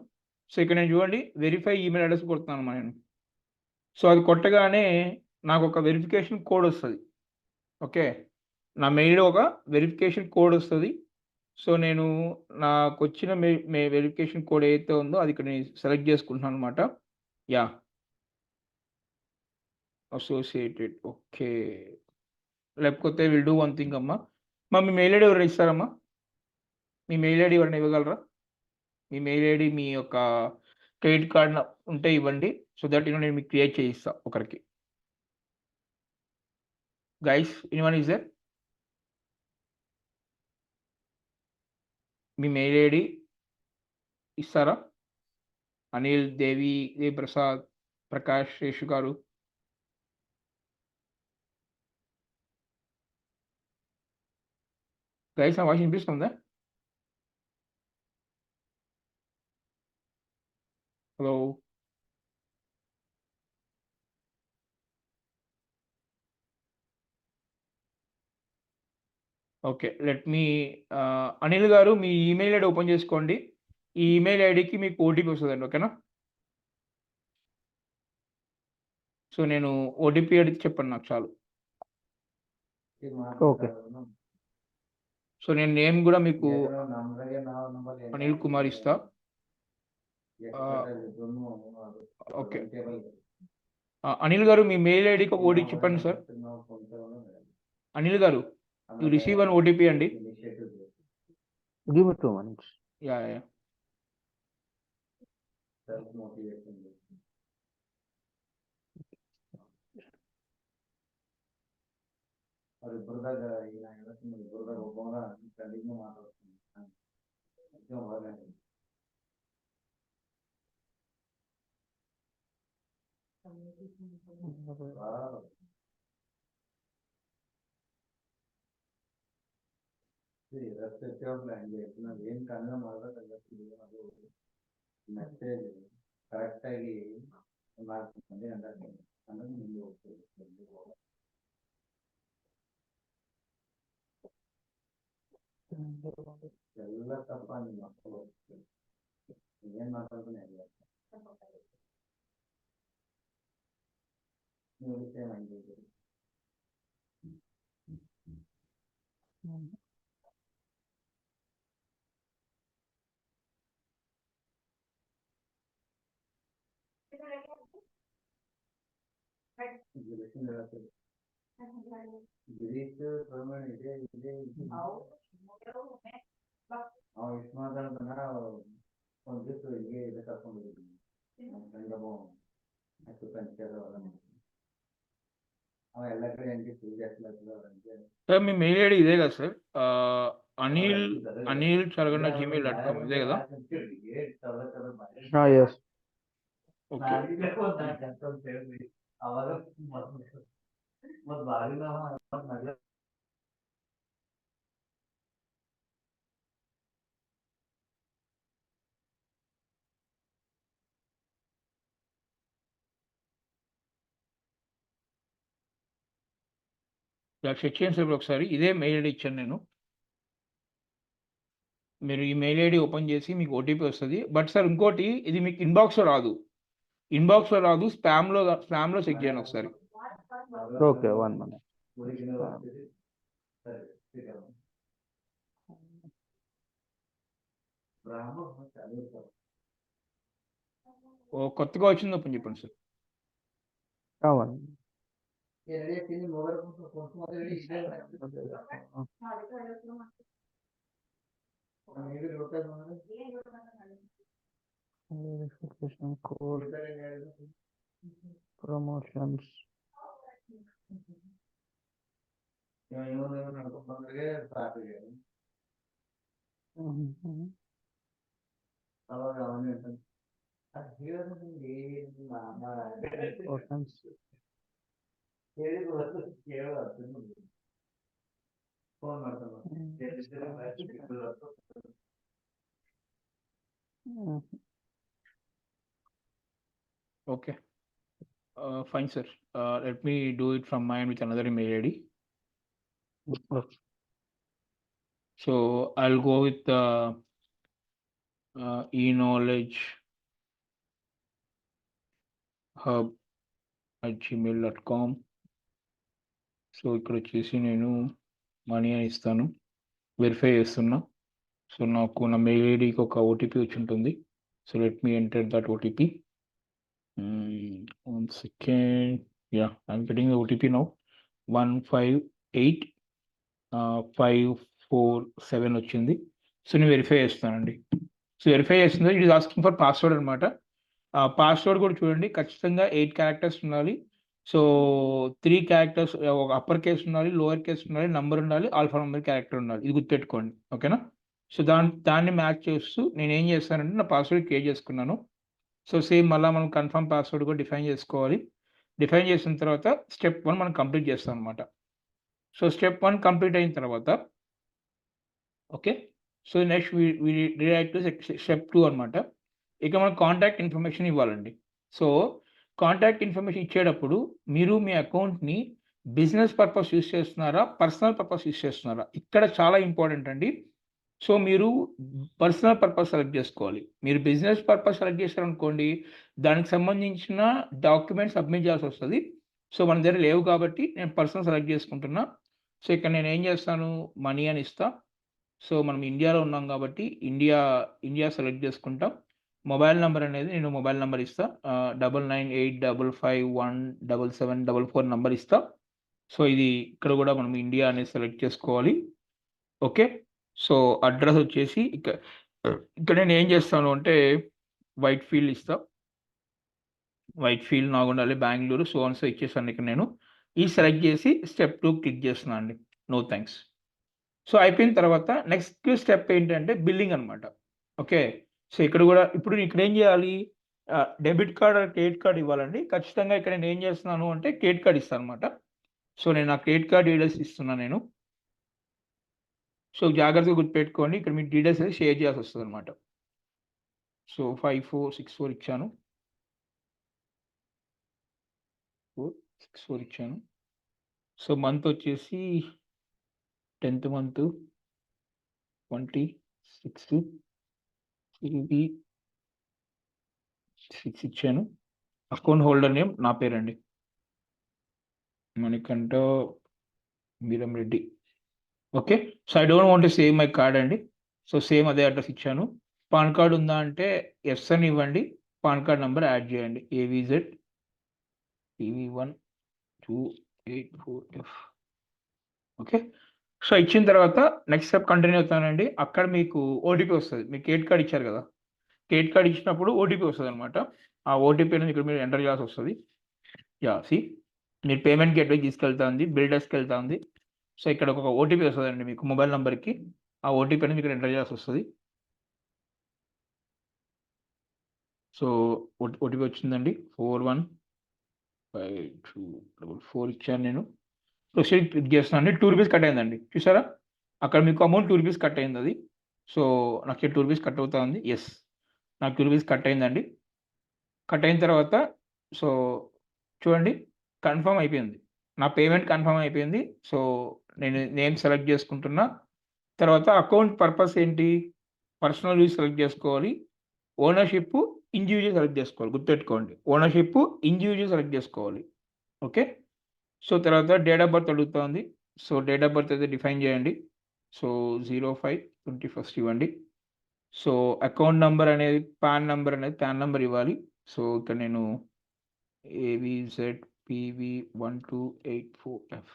సో, ఇక్కడ నేను చూడండి వెరిఫై ఈమెయిల్ అడ్రెస్ కొడుతున్నానమ్మా నేను. సో, అది కొట్టగానే నాకొక వెరిఫికేషన్ కోడ్ ఒస్తది. ఓకే. నా మెయిల్‌లో ఒక వెరిఫికేషన్ కోడ్ ఒస్తది. సో, నేను నాకొచ్చిన వెరిఫికేషన్ కోడ్ ఏదైతే ఉందో అది ఇక్కడ నేను సెలెక్ట్ చేసుకుంటున్నాననమాట. యాహ్! అసోసియేటెడ్. ఓకే. లేకపోతే విల్ డూ వన్ థింగ్ అమ్మా. మీ మెయిల్ ఐడీ ఎవరైనా ఇస్తారమ్మా? మీ మెయిల్ ఐడీ ఎవరైనా ఇవ్వగలరా? మీ మెయిల్ ఐడీ మీ యొక్క క్రెడిట్ కార్డ్ ఉంటే ఇవ్వండి. సో థట్ నేను మీకు క్రియేట్ చేయిస్తా ఒకరికి. Guys anyone is there? మీ మెయిల్ ఐడీ ఇస్తారా? అనిల్, దేవిప్రసాద్, ప్రకాష్, శేషు గారు. గైస్ నా వాయిస్ వినిపిస్తుందా? Hello! Okay. Let me Anil గారు మీ ఈమెయిల్ ఐడీ ఓపెన్ చేసుకోండి. ఈ ఈమెయిల్ ఐడీకి మీకు ఓటీపీ వస్తదండి. ఓకేనా? సో నేను ఓటీపీ అడిగితే చెప్పండి నాకు చాలు. ఓకే. సో నేను నేమ్ గూడా మీకు అనిల్ కుమార్ ఇస్తా. ఓకే. అనిల్ గారు మీ మెయిల్ ఐడీకి ఒక ఓటీపీ చెప్పండి సార్. అనిల్ గారు యూ రిసీవ్ అన్ ఓటీపీ అండి. Give me 2 minutes. Yeah! Yeah! Sir మీ మెయిల్ ఐడి ఇదే కదా సార్? anil.chalgana@gmail.com ఇదే కదా? yes. ఓకే. ఇలా చెక్ చేయండి సార్ ఒకసారి. ఇదే మెయిల్ ఐడి ఇచ్చాను నేను. మీరు ఈ మెయిల్ ఐడి ఓపెన్ చేసి మీకు ఓటీపీ వస్తుంది. బట్ సార్ ఇంకోటి, ఇది మీకు ఇన్బాక్స్లో రాదు. స్పామ్లో చెక్ చేయండి ఒకసారి. Okay, 1 minute. కొత్తగా వచ్చింది ఓపెన్ చెప్పండి sir. 1 minute. Verification code, promotions. Promotions. Okay. Fine, sir. Let me do it from mine with another email ID. So I'll go with e-knowledge hub@gmail.com. So ఇక్కడ వచ్చేసి నేను మనీ అని ఇస్తాను, వెరిఫై చేస్తున్నా. So నాకు నా మెయిల్ ఐడికి ఒక ఓటీపీ వచ్చి ఉంటుంది. So let me enter that OTP. 1 second. Yeah, I'm getting the OTP now. 158547 వచ్చింది. సో నేను వెరిఫై చేస్తానండి. సో వెరిఫై చేస్తుంది, it is asking for password అనమాట. పాస్వర్డ్ కూడా చూడండి, ఖచ్చితంగా 8 క్యారెక్టర్స్ ఉండాలి. సో 3 క్యారెక్టర్స్, ఒక అప్పర్ కేస్ ఉండాలి, లోయర్ కేస్ ఉండాలి, నంబర్ ఉండాలి, ఆల్ఫా నంబర్ క్యారెక్టర్ ఉండాలి. ఇది గుర్తుపెట్టుకోండి, ఓకేనా? సో దాన్ని మ్యాచ్ చేస్తూ నేను ఏం చేస్తానంటే నా పాస్వర్డ్ క్రియేట్ చేసుకున్నాను. సో సేమ్ మళ్ళీ మనం కన్ఫర్మ్ పాస్వర్డ్ కూడా డిఫైన్ చేసుకోవాలి. డిఫైన్ చేసిన తర్వాత స్టెప్ 1 మనం కంప్లీట్ చేస్తాం అనమాట. సో స్టెప్ 1 కంప్లీట్ అయిన తర్వాత okay, so next redirect to step 2 అనమాట. ఇక మనం కాంటాక్ట్ ఇన్ఫర్మేషన్ ఇవ్వాలండి. సో కాంటాక్ట్ ఇన్ఫర్మేషన్ ఇచ్చేటప్పుడు మీరు మీ అకౌంట్ని బిజినెస్ పర్పస్ యూస్ చేస్తున్నారా, పర్సనల్ పర్పస్ యూస్ చేస్తున్నారా, ఇక్కడ చాలా ఇంపార్టెంట్ అండి. సో మీరు పర్సనల్ పర్పస్ సెలెక్ట్ చేసుకోవాలి. మీరు బిజినెస్ పర్పస్ సెలెక్ట్ చేశారనుకోండి, దానికి సంబంధించిన డాక్యుమెంట్స్ సబ్మిట్ చేయాల్సి వస్తుంది. సో మన దగ్గర లేవు కాబట్టి నేను పర్సనల్ సెలెక్ట్ చేసుకుంటున్నా. సో ఇక్కడ నేను ఏం చేస్తాను, మనీ అని ఇస్తా. సో మనం ఇండియాలో ఉన్నాం కాబట్టి ఇండియా సెలెక్ట్ చేసుకుంటాం. మొబైల్ నెంబర్ అనేది నేను మొబైల్ నెంబర్ ఇస్తా, 9985517744 నెంబర్ ఇస్తా. సో ఇది ఇక్కడ కూడా మనం ఇండియా అనేది సెలెక్ట్ చేసుకోవాలి. ఓకే, సో అడ్రస్ వచ్చేసి ఇక్కడ నేను ఏం చేస్తాను అంటే వైట్ ఫీల్డ్ ఇస్తా. వైట్ ఫీల్డ్ నాగుండాలి, బెంగళూరు, సో ఆన్సో ఇచ్చేసాను. ఇక్కడ నేను ఈ సెలెక్ట్ చేసి స్టెప్ 2 క్లిక్ చేస్తున్నాను అండి. No thanks. సో అయిపోయిన తర్వాత నెక్స్ట్ స్టెప్ ఏంటంటే బిల్లింగ్ అనమాట. ఓకే, సో ఇక్కడ కూడా ఇప్పుడు ఇక్కడ ఏం చేయాలి, డెబిట్ కార్డ్ క్రెడిట్ కార్డ్ ఇవ్వాలండి. ఖచ్చితంగా ఇక్కడ నేను ఏం చేస్తున్నాను అంటే క్రెడిట్ కార్డ్ ఇస్తాను అనమాట. సో నేను నా క్రెడిట్ కార్డ్ డీటెయిల్స్ ఇస్తున్నాను నేను. సో జాగ్రత్తగా గుర్తుపెట్టుకోండి, ఇక్కడ మీ డీటెయిల్స్ అయితే షేర్ చేయాల్సి వస్తుంది అనమాట. సో 5464 ఇచ్చాను, 464 ఇచ్చాను. సో మంత్ వచ్చేసి 10th మంత్ 26 6 ఇచ్చాను. అకౌంట్ హోల్డర్ నేమ్ నా పేరండి, మణికంఠ మీరం Reddy. Okay, so I don't want to save my card అండి. సో సేమ్ అదే అడ్రస్ ఇచ్చాను. పాన్ కార్డ్ ఉందా అంటే ఎస్ అని ఇవ్వండి, పాన్ కార్డ్ నెంబర్ యాడ్ చేయండి, AVZ TV1 1284F. Okay. So, ఇచ్చిన తర్వాత నెక్స్ట్ స్టెప్ కంటిన్యూ అవుతానండి. అక్కడ మీకు ఓటీపీ వస్తది. మీకు క్రెడిట్ కార్డ్ ఇచ్చారు కదా! క్రెడిట్ కార్డ్ ఇచ్చినప్పుడు ఓటీపీ వస్తదనమాట. ఆ ఓటీపీ అనేది ఇక్కడ మీరు ఎంటర్ చేయాల్సొస్తది. మీరు పేమెంట్ గేట్‌వేకి తీసుకెళ్తా ఉంది. బిల్ డెస్క్‌కెళ్తా ఉంది. సో, ఇక్కడ ఒక ఓటీపీ వస్తదండి మీకు మొబైల్ నంబర్‌కి. ఆ ఓటీపీ అనేది ఇక్కడ ఎంటర్ చేయాల్సొస్తది. సో, ఓటీపీ వచ్చిందండి. 415244 ఇచ్చాను నేను. ప్రొసీడ్ క్లిక్ చేస్తున్నానండి. రూ. 2 కట్ అయిందండి. చూసారా? అక్కడ మీకు అమౌంట్ రూ. 2 కట్ అయిందది. సో, నాకు రూ. 2 కట్ అవుతా ఉంది. యెస్. నాకు రూ. 2 కట్ అయిందండి. కట్ అయిన తర్వాత సో, చూడండి కన్ఫర్మ్ అయిపోయింది. నా పేమెంట్ కన్ఫర్మ్ అయిపోయింది. సో, నేను నేమ్ సెలెక్ట్ చేసుకుంటున్నా. తర్వాత అకౌంట్ పర్పస్ ఏంటి? పర్సనల్ యూజ్ సెలెక్ట్ చేసుకోవాలి. ఓనర్‌షిప్ ఇండివిడ్యువల్ సెలెక్ట్ చేసుకోవాలి. గుర్తుపెట్టుకోండి. ఓనర్‌షిప్ ఇండివిడ్యువల్ సెలెక్ట్ చేసుకోవాలి. ఓకే. సో, తర్వాత డేట్ ఆఫ్ బర్త్ అడుగుతోంది. సో, డేట్ ఆఫ్ బర్త్ అయితే డిఫైన్ చేయండి. సో, 05/21 ఇవ్వండి. సో, అకౌంట్ నంబర్ అనేది పాన్ నంబర్ ఇవ్వాలి. సో, ఇక్కడ నేను AVZPV1284F.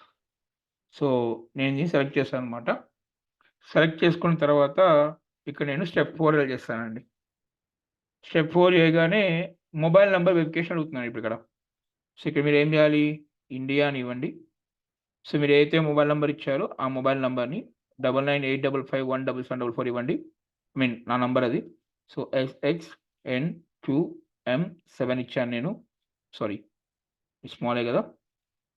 సో, నేను ఇది సెలెక్ట్ చేశాననమాట. సెలెక్ట్ చేసుకున్న తర్వాత ఇక్కడ నేను స్టెప్ 4 చేస్తానండి. స్టెప్ 4 చేయగానే మొబైల్ నంబర్ వెరిఫికేషన్ అడుగుతున్నాను ఇప్పుడిక్కడ. సో, ఇక్కడ మీరేం చేయాలి? ఇండియా అని ఇవ్వండి. సో, మీరు ఏదైతే మొబైల్ నంబర్ ఇచ్చారో ఆ మొబైల్ నంబర్‌ని 9985517744 ఇవ్వండి. నా నంబర్ అది. సో, SXN2M7 ఇచ్చాను నేను. సారీ స్మాలే కదా!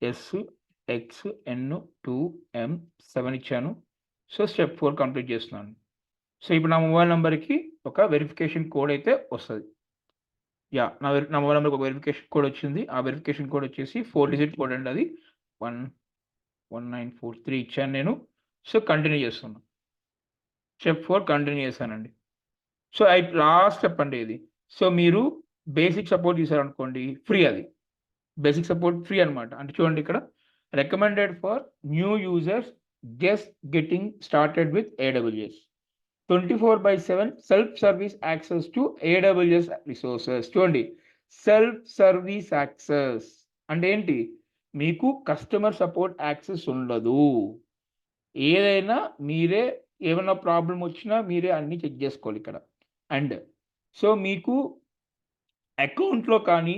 SXN2M7 ఇచ్చాను. సో, స్టెప్ 4 కంప్లీట్ చేస్తున్నాను. సో, ఇప్పుడు నా మొబైల్ నంబర్‌కి ఒక వెరిఫికేషన్ కోడ్ అయితే వస్తది. నా మొబైల్ నంబర్‌కి ఒక వెరిఫికేషన్ కోడ్ వచ్చింది. ఆ వెరిఫికేషన్ కోడ్ వచ్చేసి 4 డిజిట్ కోడ్ అండి అది. 11943 ఇచ్చాను నేను. సో, కంటిన్యూ చేస్తున్నా. స్టెప్ 4 కంటిన్యూ చేశానండి. సో, లాస్ట్ స్టెప్ అండి ఇది. సో, మీరు బేసిక్ సపోర్ట్ చేశారనుకోండి ఫ్రీ అది. బేసిక్ సపోర్ట్ ఫ్రీ అనమాట. అంటే చూడండి ఇక్కడ recommended for new users just getting started with AWS. 24/7 self service access to AWS resources. చూడండి సెల్ఫ్ సర్వీస్ యాక్సెస్ అంటే ఏంటి? మీకు కస్టమర్ సపోర్ట్ యాక్సెస్ ఉండదు. ఏదైనా మీరే ఏమన్నా ప్రాబ్లమ్ వచ్చినా మీరే అన్నీ చెక్ చేసుకోవాలి ఇక్కడ. అండ్ సో, మీకు అకౌంట్‌లో కానీ,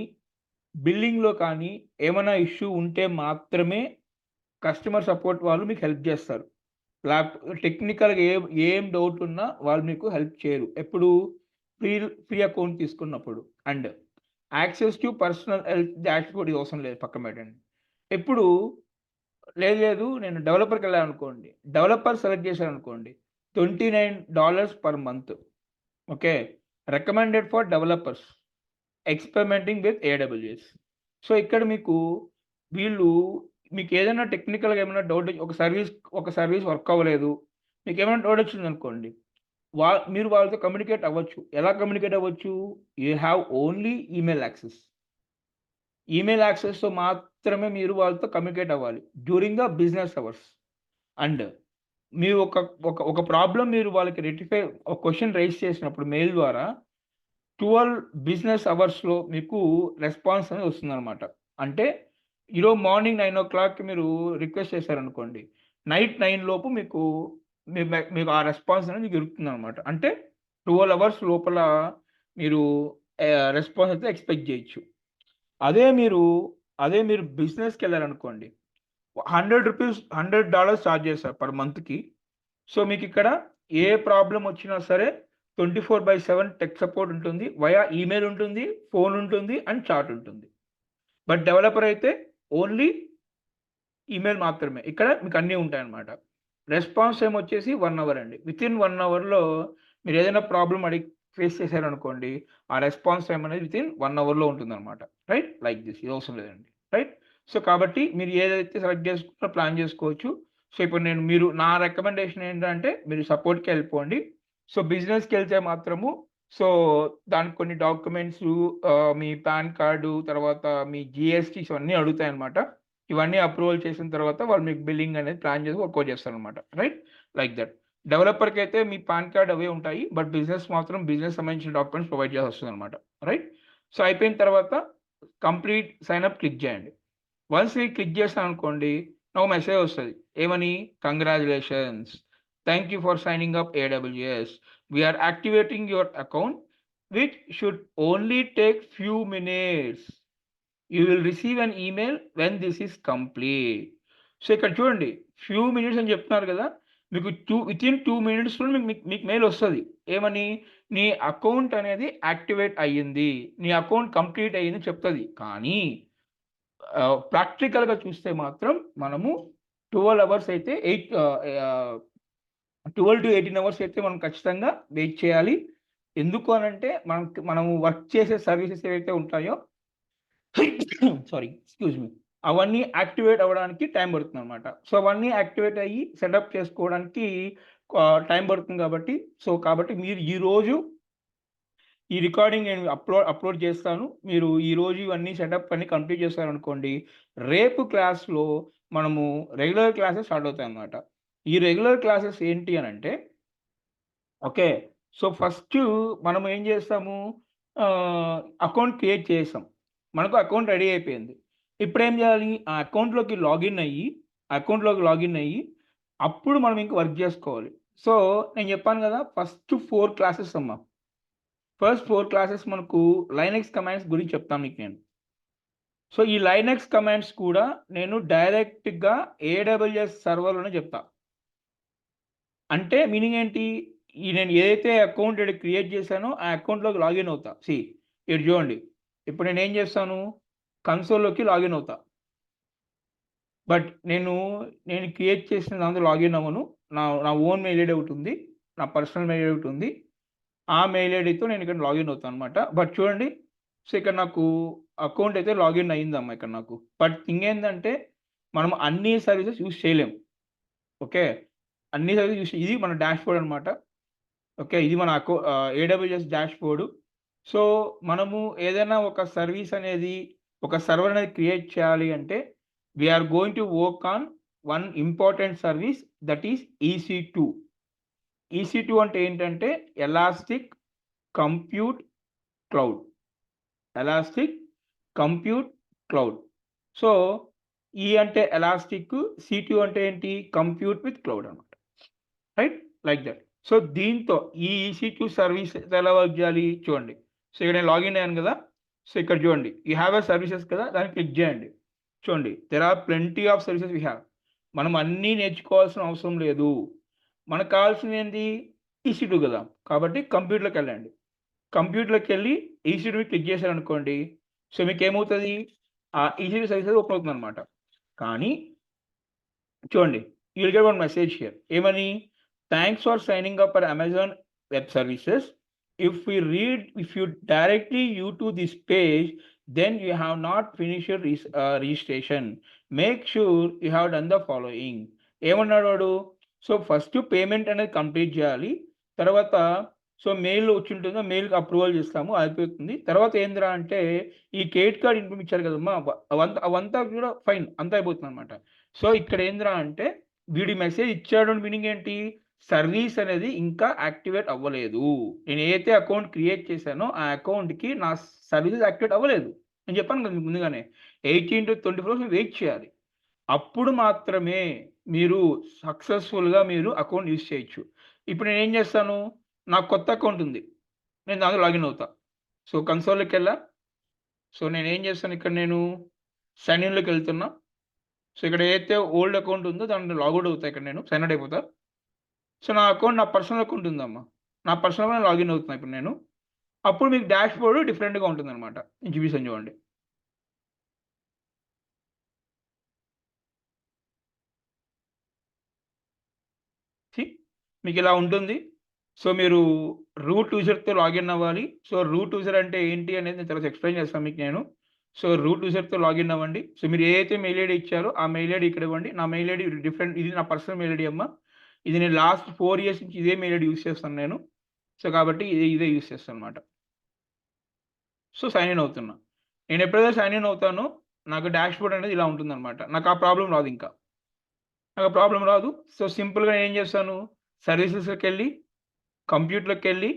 బిల్లింగ్‌లో కానీ ఏమైనా ఇష్యూ ఉంటే మాత్రమే కస్టమర్ సపోర్ట్ వాళ్ళు మీకు హెల్ప్ చేస్తారు. టెక్నికల్‌గా ఏం డౌట్ ఉన్నా వాళ్ళు మీకు హెల్ప్ చేయరు. ఎప్పుడు? ఫ్రీ అకౌంట్ తీసుకున్నప్పుడు. And access to personal health dashboard ఇది అవసరం లేదు పక్కన పెట్టండి. ఎప్పుడు? లేదు నేను డెవలపర్‌కెళ్ళాననుకోండి. డెవలపర్ సెలెక్ట్ చేశాననుకోండి. $29 per month. Okay. Recommended for developers experimenting with AWS. So, ఇక్కడ వీళ్ళు మీకేదైనా టెక్నికల్‌గా ఏమైనా డౌట్ ఒక సర్వీస్ వర్క్ అవ్వలేదు. మీకేమైనా డౌట్ వచ్చిందనుకోండి. మీరు వాళ్ళతో కమ్యూనికేట్ అవ్వచ్చు. ఎలా కమ్యూనికేట్ అవ్వచ్చు? You have only email access. Email యాక్సెస్‌తో మాత్రమే మీరు వాళ్ళతో కమ్యూనికేట్ అవ్వాలి. During the business hours. And మీరు ఒక ప్రాబ్లమ్ మీరు వాళ్ళకి ఒక క్వెషన్ రైజ్ చేసినప్పుడు మెయిల్ ద్వారా 12 బిజినెస్ అవర్స్‌లో మీకు రెస్పాన్స్ అనేది వస్తుందనమాట. అంటే ఈరోజు మార్నింగ్ 9:00 మీరు రిక్వెస్ట్ చేశారనుకోండి. నైట్ 9 లోపు మీకు ఆ రెస్పాన్స్ అనేది మీకు దొరుకుతుందనమాట. అంటే 12 అవర్స్ లోపల మీరు రెస్పాన్స్ అయితే ఎక్స్‌పెక్ట్ చేయొచ్చు. అదే మీరు బిజినెస్‌కెళ్లారనుకోండి. $100 చార్జ్ చేస్తారు పర్ మంత్‌కి. సో, మీకిక్కడ ఏ ప్రాబ్లమ్ వచ్చినా సరే 24/7 టెక్ సపోర్ట్ ఉంటుంది. వయా ఈమెయిల్ ఉంటుంది, ఫోన్ ఉంటుంది అండ్ చాట్ ఉంటుంది. బట్ డెవలపర్ అయితే ఓన్లీ ఈమెయిల్ మాత్రమే. ఇక్కడ మీకు అన్నీ ఉంటాయన్నమాట. రెస్పాన్స్ టైమ్ వచ్చేసి 1 అవర్ అండి. వితిన్ 1 అవర్‌లో మీరు ఏదైనా ప్రాబ్లమ్ ఫేస్ చేశారనుకోండి. ఆ రెస్పాన్స్ టైమ్ అనేది వితిన్ 1 అవర్‌లో ఉంటుందన్నమాట. రైట్? లైక్ దిస్ ఇది అవసరం లేదండి. రైట్? సో, కాబట్టి మీరు ఏదైతే సెలెక్ట్ చేసుకున్నారో ప్లాన్ చేసుకోవచ్చు. సో, ఇప్పుడు నా రికమెండేషన్ ఏంటంటే మీరు సపోర్ట్‌కెళ్ళిపోండి. సో, బిజినెస్‌కెళ్తే మాత్రము దానికి కొన్ని డాక్యుమెంట్సు మీ పాన్ కార్డు, తర్వాత మీ జీఎస్టీస్ ఇవన్నీ అడుగుతాయన్నమాట. ఇవన్నీ అప్రూవల్ చేసిన తర్వాత వాళ్ళు మీకు బిల్లింగ్ అనేది ప్లాన్ చేసి వర్కౌట్ చేస్తారన్నమాట. రైట్? Like that. డెవలపర్‌కైతే మీ పాన్ కార్డ్ అవే ఉంటాయి. బట్ బిజినెస్ సంబంధించిన డాక్యుమెంట్స్ ప్రొవైడ్ చేయాల్సొస్తుందన్నమాట. రైట్? సో, అయిపోయిన తర్వాత కంప్లీట్ సైన్ అప్ క్లిక్ చేయండి. వన్స్ మీరు క్లిక్ చేస్తాను అనుకోండి, నాకు మెసేజ్ వస్తుంది ఏమని, congratulations, thank you for signing up AWS, we're activating your account which should only take few minutes, you will receive an email when this is complete. So ఇక్కడ చూడండి, few minutes అని చెప్తున్నారు కదా, మీకు వితిన్ 2 మినిట్స్లో మీకు మెయిల్ వస్తుంది ఏమని, నీ అకౌంట్ అనేది యాక్టివేట్ అయ్యింది, నీ అకౌంట్ కంప్లీట్ అయ్యింది చెప్తుంది. కానీ ప్రాక్టికల్గా చూస్తే మాత్రం మనము 12 అవర్స్ అయితే 12 to 18 అవర్స్ అయితే మనం ఖచ్చితంగా వెయిట్ చేయాలి. ఎందుకు అనంటే మనము వర్క్ చేసే సర్వీసెస్ ఏవైతే ఉంటాయో సారీ ఎక్స్క్యూజ్ మీ, అవన్నీ యాక్టివేట్ అవ్వడానికి టైం పడుతుంది అనమాట. సో అవన్నీ యాక్టివేట్ అయ్యి సెటప్ చేసుకోవడానికి టైం పడుతుంది కాబట్టి, కాబట్టి మీరు ఈరోజు ఈ రికార్డింగ్ నేను అప్లోడ్ చేస్తాను, మీరు ఈరోజు ఇవన్నీ సెటప్ అన్ని కంప్లీట్ చేస్తారనుకోండి, రేపు క్లాస్లో మనము రెగ్యులర్ క్లాసెస్ స్టార్ట్ అవుతాయి అన్నమాట. ఈ రెగ్యులర్ క్లాసెస్ ఏంటి అని అంటే, ఓకే, సో ఫస్ట్ మనం ఏం చేస్తాము, అకౌంట్ క్రియేట్ చేసాం, మనకు అకౌంట్ రెడీ అయిపోయింది. ఇప్పుడు ఏం చేయాలి, ఆ అకౌంట్లోకి లాగిన్ అయ్యి అప్పుడు మనం ఇంక వర్క్ చేసుకోవాలి. సో నేను చెప్పాను కదా, ఫస్ట్ 4 క్లాసెస్ అమ్మా. ఫస్ట్ 4 క్లాసెస్ మనకు లైనక్స్ కమాండ్స్ గురించి చెప్తాను మీకు నేను. సో ఈ లైనక్స్ కమాండ్స్ కూడా నేను డైరెక్ట్గా ఏడబ్ల్యూఎస్ సర్వర్లోనే చెప్తా. అంటే మీనింగ్ ఏంటి, నేను ఏదైతే అకౌంట్ క్రియేట్ చేశానో ఆ అకౌంట్లోకి లాగిన్ అవుతా. ఇటు చూడండి, ఇప్పుడు నేను ఏం చేస్తాను, కన్సోల్లోకి లాగిన్ అవుతా. బట్ నేను క్రియేట్ చేసిన దాంట్లో లాగిన్ అవ్వను. నా ఓన్ మెయిల్ ఐడి ఒకటి ఉంది, నా పర్సనల్ మెయిల్ ఐడి ఒకటి ఉంది. ఆ మెయిల్ ఐడితో నేను ఇక్కడ లాగిన్ అవుతాను అనమాట. బట్ చూడండి, సో ఇక్కడ నాకు అకౌంట్ అయితే లాగిన్ అయ్యిందమ్మా ఇక్కడ నాకు. బట్ థింగ్ ఏంటంటే, మనం అన్ని సర్వీసెస్ యూజ్ చేయలేం. ఓకే, అన్ని సర్వీసెస్ యూజ్, ఇది మన డాష్ బోర్డ్ అనమాట. ఓకే, ఇది మన ఏడబ్ల్యూఎస్ డాష్ బోర్డు. సో మనము ఏదైనా ఒక సర్వీస్ అనేది, ఒక సర్వర్ అనేది క్రియేట్ చేయాలి అంటే, we're going to work on one important service, that is EC2. EC2 అంటే ఏంటంటే elastic compute cloud. Elastic compute cloud. So ఈ అంటే ఎలాస్టిక్, C2 అంటే ఏంటి, కంప్యూట్ విత్ క్లౌడ్ అనమాట. Right, like that. సో దీంతో ఈ EC2 సర్వీస్ ఎలా వర్క్ చేయాలి చూడండి. సో ఇక్కడ నేను లాగిన్ అయ్యాను కదా, సో ఇక్కడ చూడండి, యూ హ్యావ్ ఎ సర్వీసెస్ కదా, దాన్ని క్లిక్ చేయండి. చూడండి, there are plenty of services we have. మనం అన్నీ నేర్చుకోవాల్సిన అవసరం లేదు. మనకు కావాల్సింది ఏంటి, EC2 కదా, కాబట్టి కంప్యూటర్లోకి వెళ్ళండి. కంప్యూటర్లోకి వెళ్ళి EC2 క్లిక్ చేశారనుకోండి, సో మీకు ఏమవుతుంది, ఆ EC2 సర్వీసెస్ ఓపెన్ అవుతుంది అనమాట. కానీ చూడండి, you will get one message here ఏమని, thanks for signing up for Amazon Web Services, if you directly you to this page, then you have not finished your registration. Make sure you have done the following. ఏమన్నాడు వాడు, so first payment అనేది complete చేయాలి, తర్వాత so mail వచ్చి ఉంటుందో మెయిల్కి approval చేస్తాము, అయిపోతుంది. తర్వాత ఏందిరా అంటే, ఈ క్రెడిట్ కార్డ్ ఇన్ఫర్మ్ ఇచ్చారు కదమ్మా, అవంతా కూడా ఫైన్, అంతా అయిపోతుంది అనమాట. సో ఇక్కడ ఏందిరా అంటే, వీడి మెసేజ్ ఇచ్చాడు, మీనింగ్ ఏంటి, సర్వీస్ అనేది ఇంకా యాక్టివేట్ అవ్వలేదు. నేను ఏదైతే అకౌంట్ క్రియేట్ చేశానో ఆ అకౌంట్కి నా సర్వీసెస్ యాక్టివేట్ అవ్వలేదు. నేను చెప్పాను కదా మీకు ముందుగానే, 18 to 24 hours వెయిట్ చేయాలి. అప్పుడు మాత్రమే మీరు సక్సెస్ఫుల్గా మీరు అకౌంట్ యూజ్ చేయొచ్చు. ఇప్పుడు నేను ఏం చేస్తాను, నాకు కొత్త అకౌంట్ ఉంది, నేను దాంట్లో లాగిన్ అవుతా. సో కన్సోల్లోకి వెళ్ళా, సో నేను ఏం చేస్తాను, ఇక్కడ నేను సైన్ ఇన్లోకి వెళ్తున్నా. సో ఇక్కడ ఏదైతే ఓల్డ్ అకౌంట్ ఉందో దాంట్లో లాగౌట్ అవుతా, ఇక్కడ నేను సైన్ అవుట్ అయిపోతా. సో నా అకౌంట్ నా పర్సనల్ అకౌంట్ ఉందమ్మా, నా పర్సనల్గా లాగిన్ అవుతున్నా ఇప్పుడు నేను. అప్పుడు మీకు డాష్ బోర్డు డిఫరెంట్గా ఉంటుంది అనమాట. నేను చూపిస్తాను చూడండి. మీకు ఇలా ఉంటుంది. సో మీరు రూట్ యూజర్తో లాగిన్ అవ్వాలి. సో రూట్ యూజర్ అంటే ఏంటి అనేది నేను తర్వాత ఎక్స్ప్లెయిన్ చేస్తాను మీకు నేను. సో రూట్ యూజర్తో లాగిన్ అవ్వండి. సో మీరు ఏదైతే మెయిల్ ఐడి ఇచ్చారో ఆ మెయిల్ ఐడి ఇక్కడ ఇవ్వండి. నా మెయిల్ ఐడి డిఫరెంట్, ఇది నా పర్సనల్ మెయిల్ ఐడి అమ్మ. ఇది నేను లాస్ట్ 4 years నుంచి ఇదే మెయిల్ ఐడి యూజ్ చేస్తాను నేను. సో కాబట్టి ఇదే యూజ్ చేస్తాను అనమాట. సో సైన్ ఇన్ అవుతున్నా. నేను ఎప్పుడైతే సైన్ ఇన్ అవుతానో నాకు డాష్ బోర్డ్ అనేది ఇలా ఉంటుందన్నమాట. నాకు ఆ ప్రాబ్లం రాదు, ఇంకా నాకు ఆ ప్రాబ్లం రాదు. సో సింపుల్గా ఏం చేస్తాను, సర్వీసెస్లోకి వెళ్ళి కంప్యూటర్లోకి వెళ్ళి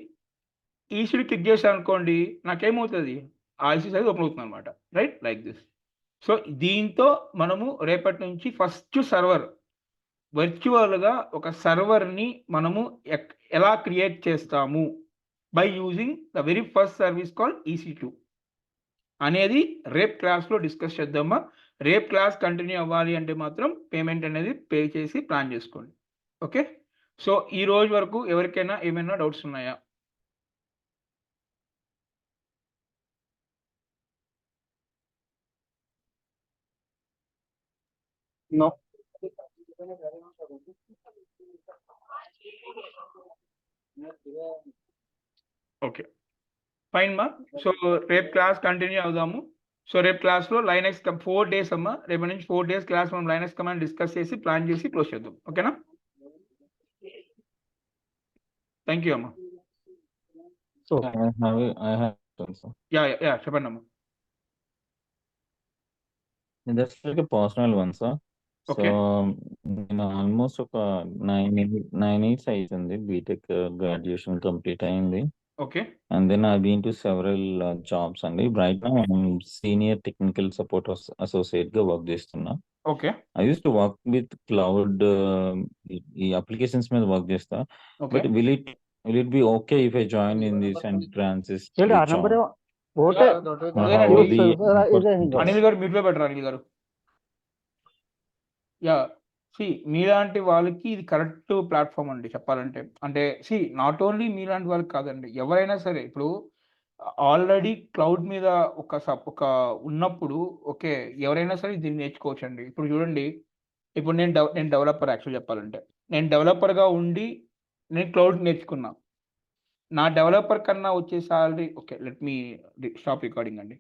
EC2 క్లిక్ చేశాను అనుకోండి, నాకేమవుతుంది, ఆ EC2 సర్వీస్ ఓపెన్ అవుతుంది అనమాట. Right, like this. సో దీంతో మనము రేపటి నుంచి ఫస్ట్ సర్వర్ వర్చువల్గా ఒక సర్వర్ని మనము ఎలా క్రియేట్ చేస్తాము by using the very first service call EC2 అనేది రేపు క్లాస్లో డిస్కస్ చేద్దామా. రేపు క్లాస్ కంటిన్యూ అవ్వాలి అంటే మాత్రం పేమెంట్ అనేది పే చేసి ప్లాన్ చేసుకోండి. ఓకే, సో ఈ రోజు వరకు ఎవరికైనా ఏమైనా డౌట్స్ ఉన్నాయా? No. ఓకే, ఫైన్ మా. సో రేపు క్లాస్ కంటిన్యూ అవుదాము. సో రేపు క్లాస్లో లైనెక్స్ 4 days అమ్మా. రేపు నుంచి 4 days క్లాస్ మనం లైనెక్స్ కమాండ్ డిస్కస్ చేసి ప్లాన్ చేసి క్లోజ్ చేద్దాం. ఓకేనా? థ్యాంక్ యూ అమ్మా. So, I have also. Yeah చెప్పండి అమ్మా. That's like a personal one, sir. Okay. So, almost ఒక 9 years అవుతుంది బీటెక్ గ్రాడ్యుయేషన్ కంప్లీట్ అయింది. Okay, And then I've been to several jobs అండి. Right now I'm senior technical support associate గా work చేస్తున్నా. Okay, I used to work with cloud ఈ applications మీద work చేస్తా. Okay. But will it be okay if I join in this and transit ఏంటి the ఆ number job? ఓటే అదేనండి. ఇదే అనిల్ గారు మ్యూట్లో పెట్టరు. అనిల్ గారు, యా సి మీలాంటి వాళ్ళకి ఇది కరెక్ట్ ప్లాట్ఫామ్ అండి చెప్పాలంటే. అంటే సి నాట్ ఓన్లీ మీలాంటి వాళ్ళకి కాదండి, ఎవరైనా సరే ఇప్పుడు ఆల్రెడీ క్లౌడ్ మీద ఒక ఉన్నప్పుడు ఓకే ఎవరైనా సరే దీన్ని నేర్చుకోవచ్చు అండి. ఇప్పుడు చూడండి, ఇప్పుడు నేను డెవలపర్ యాక్చువల్ చెప్పాలంటే. నేను డెవలపర్గా ఉండి నేను క్లౌడ్ నేర్చుకున్నా. నా డెవలపర్ కన్నా వచ్చే salary okay let me stop recording అండి.